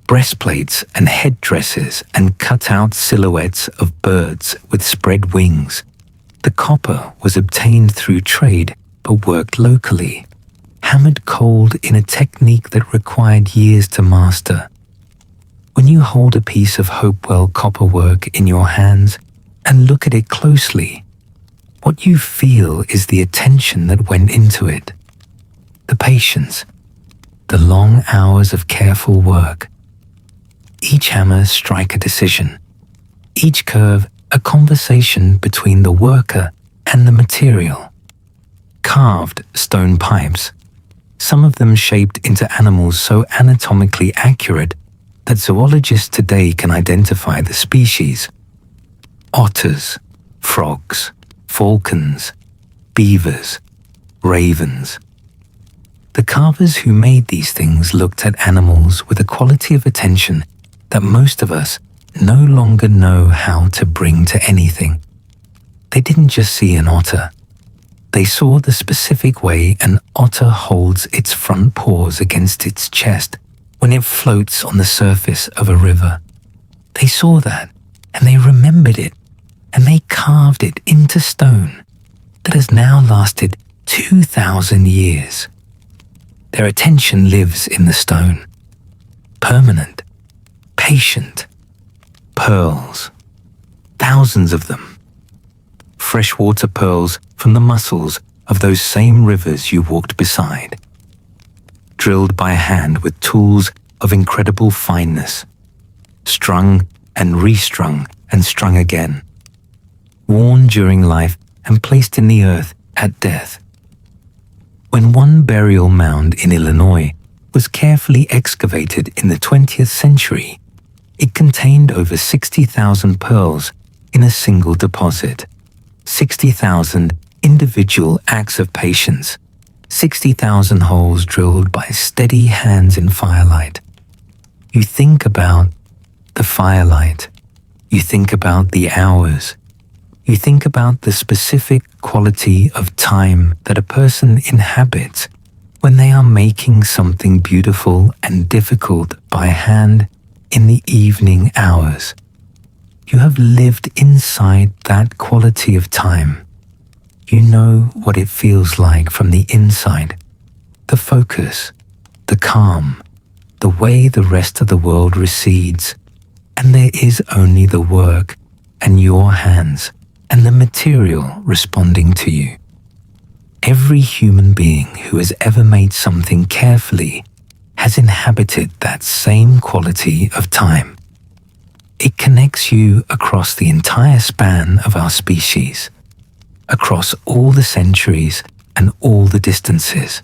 breastplates and headdresses and cut-out silhouettes of birds with spread wings. The copper was obtained through trade but worked locally, hammered cold in a technique that required years to master. When you hold a piece of Hopewell copperwork in your hands and look at it closely, what you feel is the attention that went into it, the patience, the long hours of careful work. Each hammer strike a decision, each curve a conversation between the worker and the material. Carved stone pipes, some of them shaped into animals so anatomically accurate that zoologists today can identify the species. Otters, frogs, falcons, beavers, ravens. The carvers who made these things looked at animals with a quality of attention that most of us no longer know how to bring to anything. They didn't just see an otter. They saw the specific way an otter holds its front paws against its chest when it floats on the surface of a river. They saw that, and they remembered it, and they carved it into stone that has now lasted 2,000 years. Their attention lives in the stone. Permanent, patient. Pearls. Thousands of them. Freshwater pearls from the mussels of those same rivers you walked beside. drilled by hand with tools of incredible fineness, strung and restrung and strung again, worn during life and placed in the earth at death. When one burial mound in Illinois was carefully excavated in the 20th century, it contained over 60,000 pearls in a single deposit, 60,000 individual acts of patience, 60,000 holes drilled by steady hands in firelight. You think about the firelight, you think about the hours, you think about the specific quality of time that a person inhabits when they are making something beautiful and difficult by hand in the evening hours. You have lived inside that quality of time. You know what it feels like from the inside, the focus, the calm, the way the rest of the world recedes, and there is only the work and your hands and the material responding to you. Every human being who has ever made something carefully has inhabited that same quality of time. It connects you across the entire span of our species, across all the centuries and all the distances.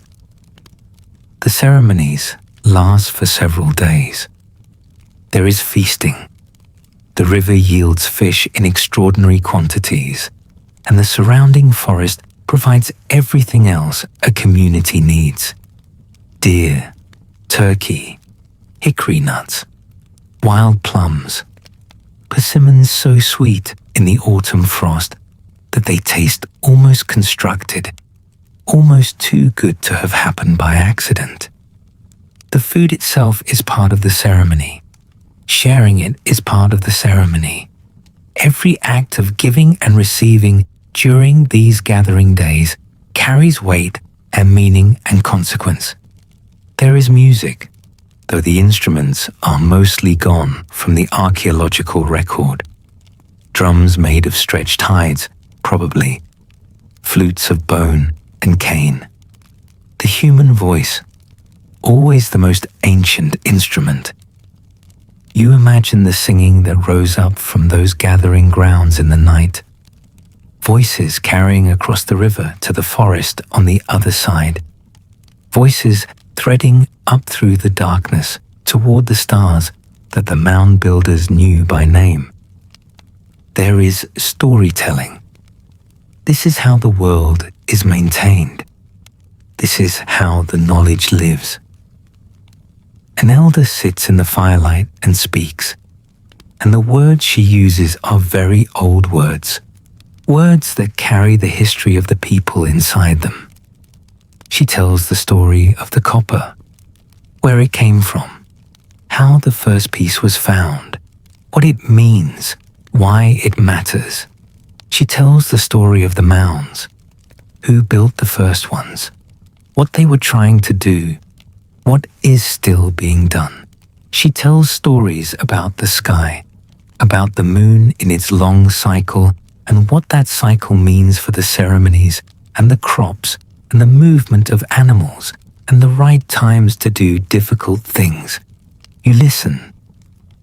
The ceremonies last for several days. There is feasting. The river yields fish in extraordinary quantities, and the surrounding forest provides everything else a community needs. Deer, turkey, hickory nuts, wild plums, persimmons so sweet in the autumn frost that they taste almost constructed, almost too good to have happened by accident. The food itself is part of the ceremony. Sharing it is part of the ceremony. Every act of giving and receiving during these gathering days carries weight and meaning and consequence. There is music, though the instruments are mostly gone from the archaeological record. Drums made of stretched hides, probably. Flutes of bone and cane. The human voice, always the most ancient instrument. You imagine the singing that rose up from those gathering grounds in the night. Voices carrying across the river to the forest on the other side. Voices threading up through the darkness toward the stars that the mound builders knew by name. There is storytelling. This is how the world is maintained. This is how the knowledge lives. An elder sits in the firelight and speaks, and the words she uses are very old words, words that carry the history of the people inside them. She tells the story of the copper, where it came from, how the first piece was found, what it means, why it matters. She tells the story of the mounds, who built the first ones, what they were trying to do, what is still being done. She tells stories about the sky, about the moon in its long cycle, and what that cycle means for the ceremonies and the crops and the movement of animals and the right times to do difficult things. You listen.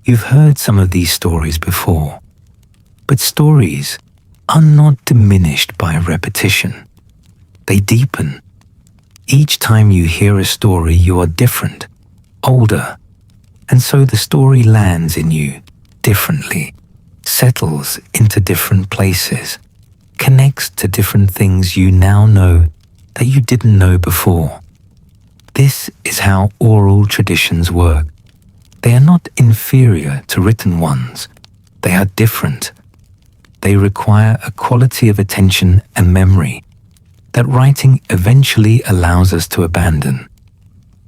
You've heard some of these stories before, but stories are not diminished by repetition. They deepen. Each time you hear a story, you are different, older, and so the story lands in you differently, settles into different places, connects to different things you now know that you didn't know before. This is how oral traditions work. They are not inferior to written ones. They are different. They require a quality of attention and memory that writing eventually allows us to abandon.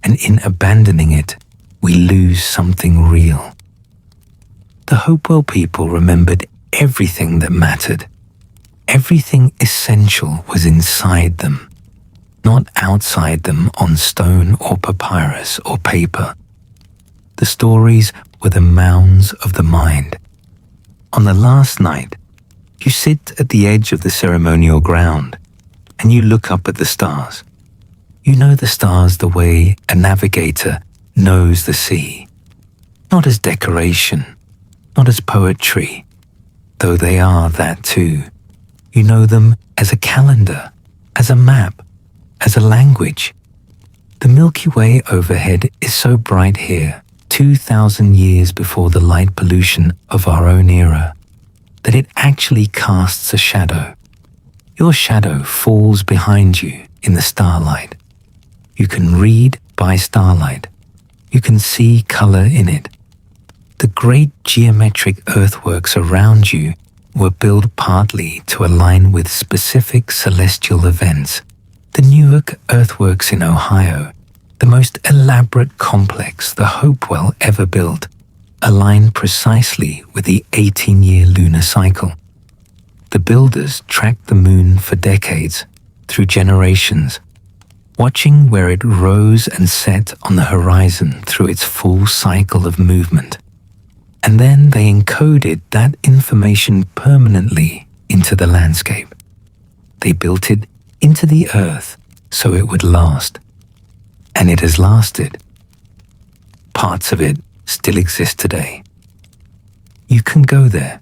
And in abandoning it, we lose something real. The Hopewell people remembered everything that mattered. Everything essential was inside them, not outside them on stone or papyrus or paper. The stories were the mounds of the mind. On the last night, you sit at the edge of the ceremonial ground and you look up at the stars. You know the stars the way a navigator knows the sea. Not as decoration, not as poetry, though they are that too. You know them as a calendar, as a map, as a language. The Milky Way overhead is so bright here, 2,000 years before the light pollution of our own era, that it actually casts a shadow. Your shadow falls behind you in the starlight. You can read by starlight. You can see color in it. The great geometric earthworks around you were built partly to align with specific celestial events. The Newark Earthworks in Ohio, the most elaborate complex the Hopewell ever built, align precisely with the 18-year lunar cycle. The builders tracked the moon for decades, through generations, watching where it rose and set on the horizon through its full cycle of movement. And then they encoded that information permanently into the landscape. They built it into the earth so it would last. And it has lasted. Parts of it still exist today. You can go there.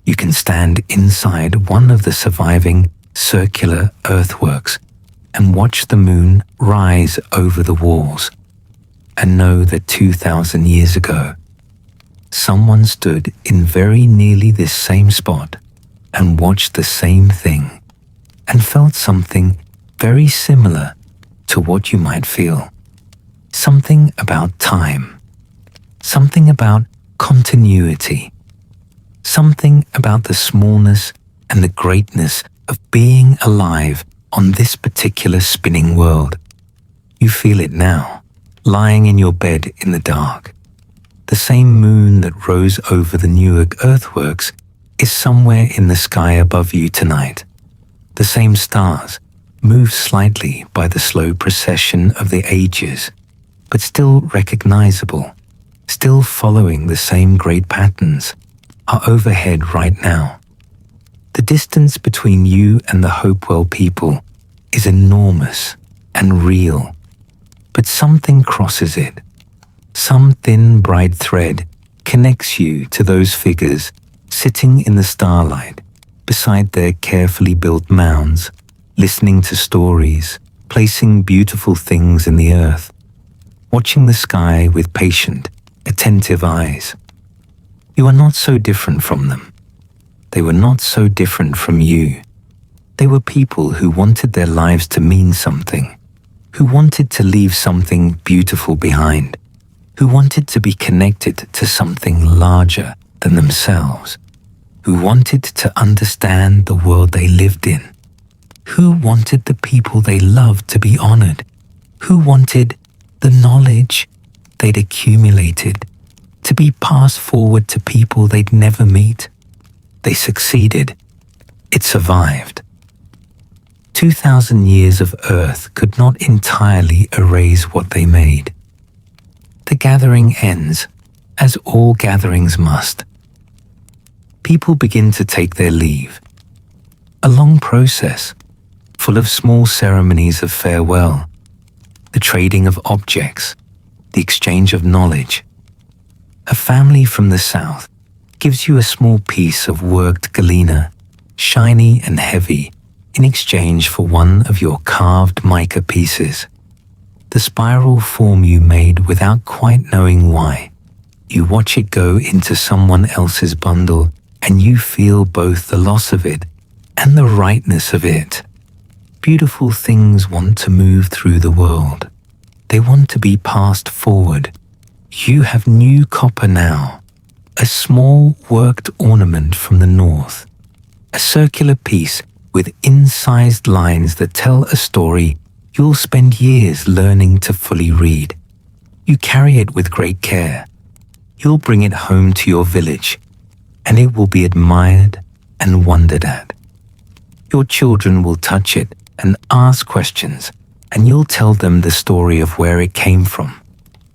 You can stand inside one of the surviving circular earthworks and watch the moon rise over the walls, and know that 2,000 years ago, someone stood in very nearly this same spot and watched the same thing and felt something very similar to what you might feel. Something about time, something about continuity, something about the smallness and the greatness of being alive on this particular spinning world. You feel it now, lying in your bed in the dark. The same moon that rose over the Newark earthworks is somewhere in the sky above you tonight. The same stars, moved slightly by the slow procession of the ages, but still recognizable, still following the same great patterns, are overhead right now. The distance between you and the Hopewell people is enormous and real, but something crosses it. Some thin, bright thread connects you to those figures sitting in the starlight beside their carefully built mounds, listening to stories, placing beautiful things in the earth, watching the sky with patient, attentive eyes. You are not so different from them. They were not so different from you. They were people who wanted their lives to mean something, who wanted to leave something beautiful behind, who wanted to be connected to something larger than themselves, who wanted to understand the world they lived in, who wanted the people they loved to be honored, who wanted the knowledge they'd accumulated to be passed forward to people they'd never meet. They succeeded. It survived. 2,000 years of Earth could not entirely erase what they made. The gathering ends, as all gatherings must. People begin to take their leave. A long process, full of small ceremonies of farewell, the trading of objects, the exchange of knowledge. A family from the south gives you a small piece of worked galena, shiny and heavy, in exchange for one of your carved mica pieces. The spiral form you made without quite knowing why. You watch it go into someone else's bundle, and you feel both the loss of it and the rightness of it. Beautiful things want to move through the world. They want to be passed forward. You have new copper now, a small worked ornament from the north, a circular piece with incised lines that tell a story you'll spend years learning to fully read. You carry it with great care. You'll bring it home to your village, and it will be admired and wondered at. Your children will touch it and ask questions, and you'll tell them the story of where it came from,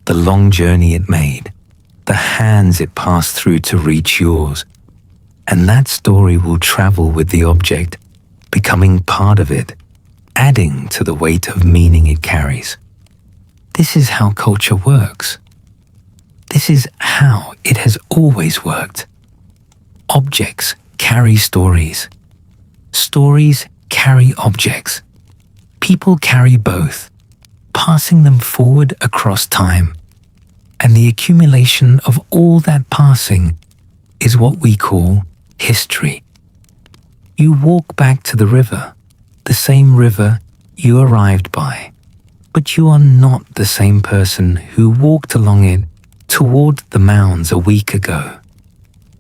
the long journey it made, the hands it passed through to reach yours. And that story will travel with the object, becoming part of it, adding to the weight of meaning it carries. This is how culture works. This is how it has always worked. Objects carry stories. Stories carry objects. People carry both, passing them forward across time. And the accumulation of all that passing is what we call history. You walk back to the river, the same river you arrived by, but you are not the same person who walked along it toward the mounds a week ago.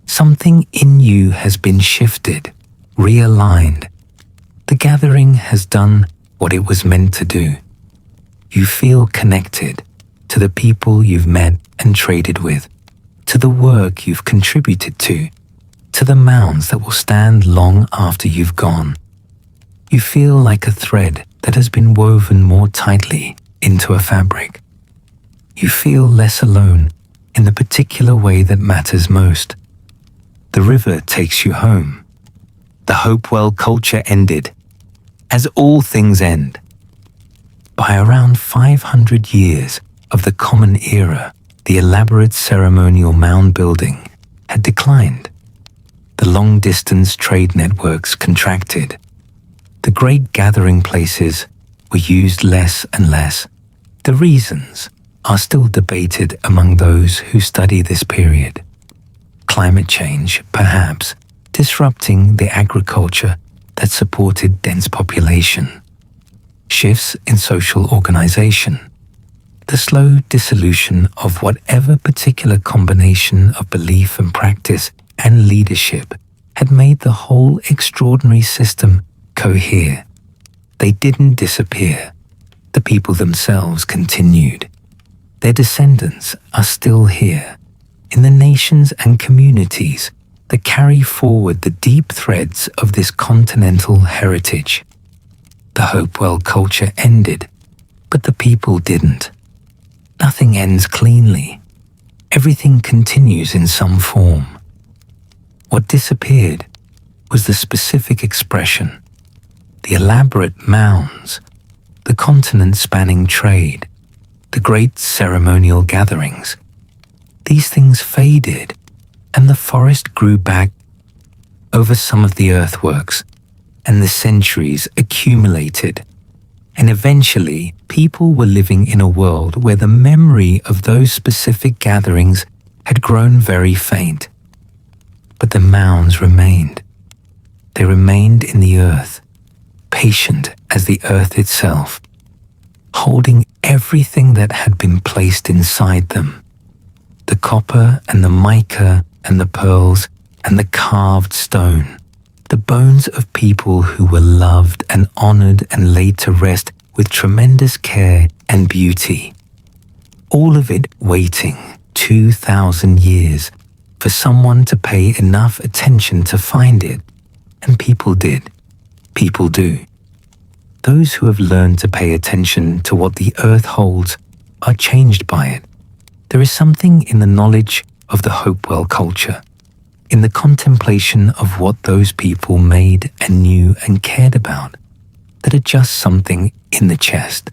Something in you has been shifted, realigned. The gathering has done what it was meant to do. You feel connected to the people you've met and traded with, to the work you've contributed to the mounds that will stand long after you've gone. You feel like a thread that has been woven more tightly into a fabric. You feel less alone in the particular way that matters most. The river takes you home. The Hopewell culture ended, as all things end. By around 500 years of the Common Era, the elaborate ceremonial mound building had declined. The long-distance trade networks contracted. The great gathering places were used less and less. The reasons are still debated among those who study this period. Climate change, perhaps, disrupting the agriculture that supported dense population. Shifts in social organization. The slow dissolution of whatever particular combination of belief and practice and leadership had made the whole extraordinary system cohere. They didn't disappear. The people themselves continued. Their descendants are still here, in the nations and communities that carry forward the deep threads of this continental heritage. The Hopewell culture ended, but the people didn't. Nothing ends cleanly. Everything continues in some form. What disappeared was the specific expression, the elaborate mounds, the continent-spanning trade, the great ceremonial gatherings. These things faded, and the forest grew back over some of the earthworks, and the centuries accumulated. And eventually, people were living in a world where the memory of those specific gatherings had grown very faint. But the mounds remained. They remained in the earth, patient as the earth itself, holding everything that had been placed inside them. The copper and the mica and the pearls and the carved stone, the bones of people who were loved and honored and laid to rest with tremendous care and beauty. All of it waiting 2,000 years for someone to pay enough attention to find it. And people did. People do. Those who have learned to pay attention to what the earth holds are changed by it. There is something in the knowledge of the Hopewell culture, in the contemplation of what those people made and knew and cared about, that adjusts something in the chest,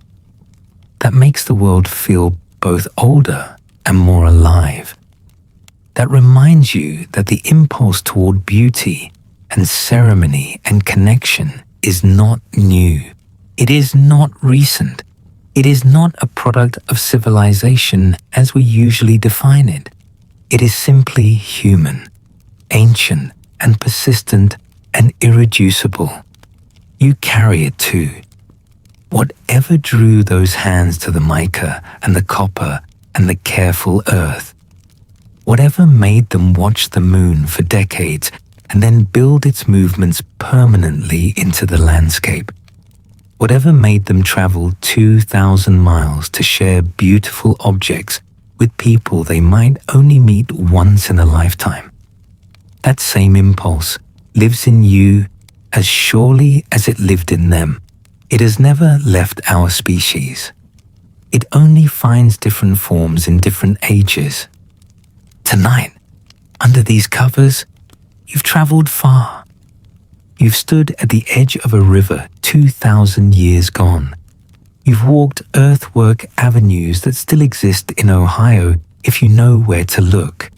that makes the world feel both older and more alive, that reminds you that the impulse toward beauty and ceremony and connection is not new. It is not recent. It is not a product of civilization as we usually define it. It is simply human, ancient and persistent and irreducible. You carry it too. Whatever drew those hands to the mica and the copper and the careful earth, whatever made them watch the moon for decades and then build its movements permanently into the landscape, whatever made them travel 2,000 miles to share beautiful objects with people they might only meet once in a lifetime, that same impulse lives in you as surely as it lived in them. It has never left our species. It only finds different forms in different ages. Tonight, under these covers, you've traveled far. You've stood at the edge of a river 2,000 years gone. You've walked earthwork avenues that still exist in Ohio if you know where to look.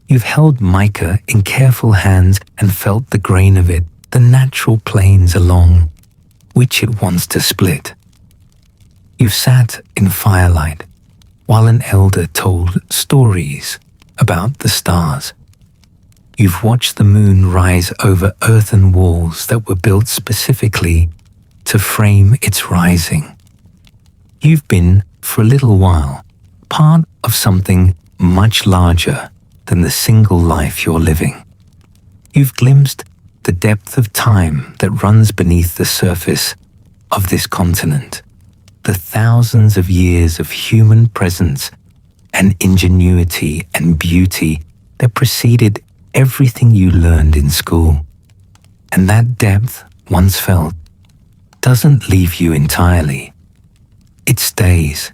You've held mica in careful hands and felt the grain of it, the natural planes along which it wants to split. You've sat in firelight while an elder told stories about the stars. You've watched the moon rise over earthen walls that were built specifically to frame its rising. You've been, for a little while, part of something much larger than the single life you're living. You've glimpsed the depth of time that runs beneath the surface of this continent, the thousands of years of human presence and ingenuity and beauty that preceded everything you learned in school. And that depth, once felt, doesn't leave you entirely. It stays.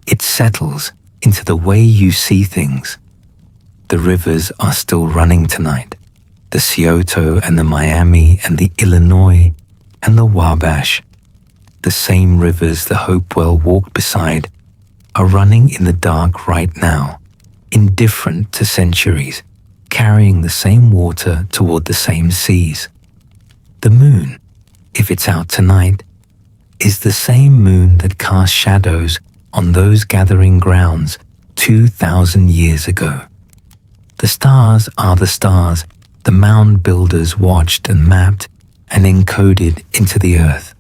It settles into the way you see things. The rivers are still running tonight. The Scioto and the Miami and the Illinois and the Wabash, the same rivers the Hopewell walked beside, are running in the dark right now, indifferent to centuries, carrying the same water toward the same seas. The moon, if it's out tonight, is the same moon that cast shadows on those gathering grounds 2,000 years ago. The stars are the stars the mound builders watched and mapped and encoded into the earth.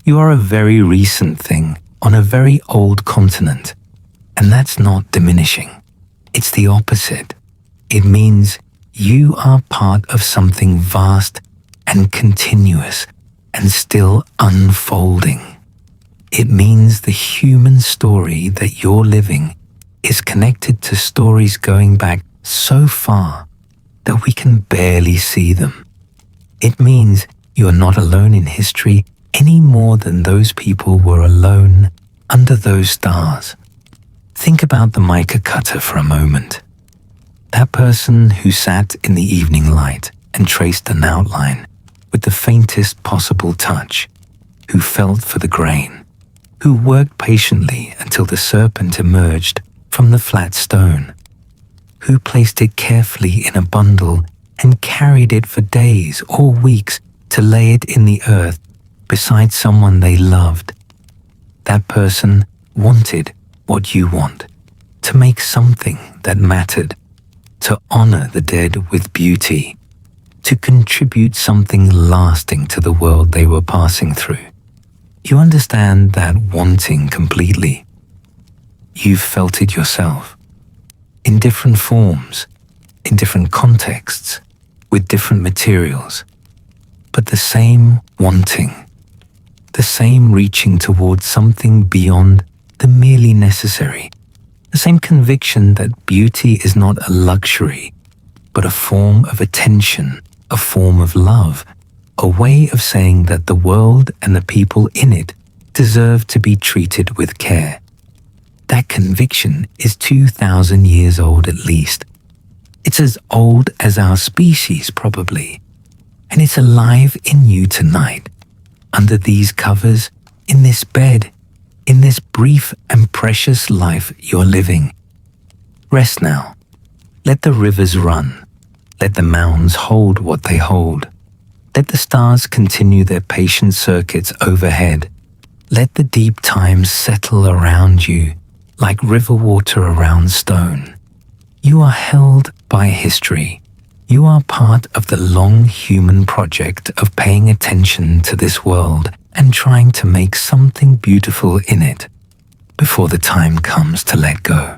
You are a very recent thing on a very old continent, and that's not diminishing. It's the opposite. It means you are part of something vast and continuous and still unfolding. It means the human story that you're living is connected to stories going back so far that we can barely see them. It means you're not alone in history any more than those people were alone under those stars. Think about the mica cutter for a moment. That person who sat in the evening light and traced an outline with the faintest possible touch, who felt for the grain, who worked patiently until the serpent emerged from the flat stone, who placed it carefully in a bundle and carried it for days or weeks to lay it in the earth beside someone they loved. That person wanted what you want, to make something that mattered, to honor the dead with beauty, to contribute something lasting to the world they were passing through. You understand that wanting completely. You've felt it yourself, in different forms, in different contexts, with different materials, but the same wanting, the same reaching towards something beyond the merely necessary, the same conviction that beauty is not a luxury, but a form of attention, a form of love, a way of saying that the world and the people in it deserve to be treated with care. That conviction is 2,000 years old at least. It's as old as our species, probably. And it's alive in you tonight, under these covers, in this bed, in this brief and precious life you're living. Rest now. Let the rivers run. Let the mounds hold what they hold. Let the stars continue their patient circuits overhead. Let the deep times settle around you like river water around stone. You are held by history. You are part of the long human project of paying attention to this world and trying to make something beautiful in it before the time comes to let go.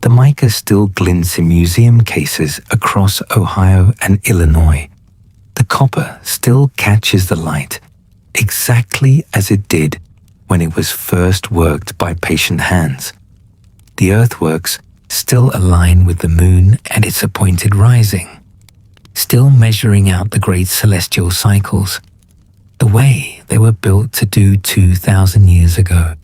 The mica still glints in museum cases across Ohio and Illinois. The copper still catches the light exactly as it did when it was first worked by patient hands. The earthworks still align with the moon and its appointed rising, still measuring out the great celestial cycles, the way they were built to do 2,000 years ago.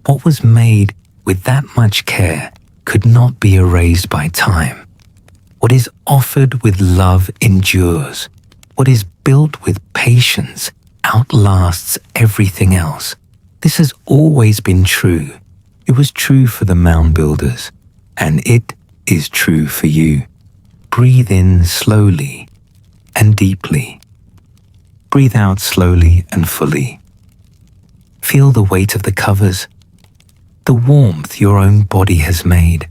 What was made with that much care could not be erased by time. What is offered with love endures. What is built with patience outlasts everything else. This has always been true. It was true for the mound builders, and it is true for you. Breathe in slowly and deeply. Breathe out slowly and fully. Feel the weight of the covers, the warmth your own body has made,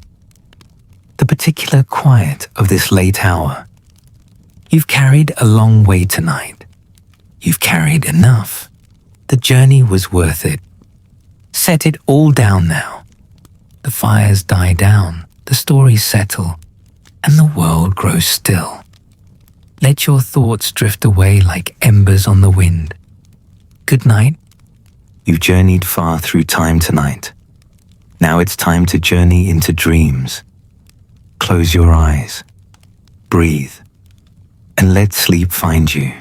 the particular quiet of this late hour. You've carried a long way tonight. You've carried enough. The journey was worth it. Set it all down now. The fires die down, the stories settle, and the world grows still. Let your thoughts drift away like embers on the wind. Good night. You journeyed far through time tonight. Now it's time to journey into dreams. Close your eyes, breathe, and let sleep find you.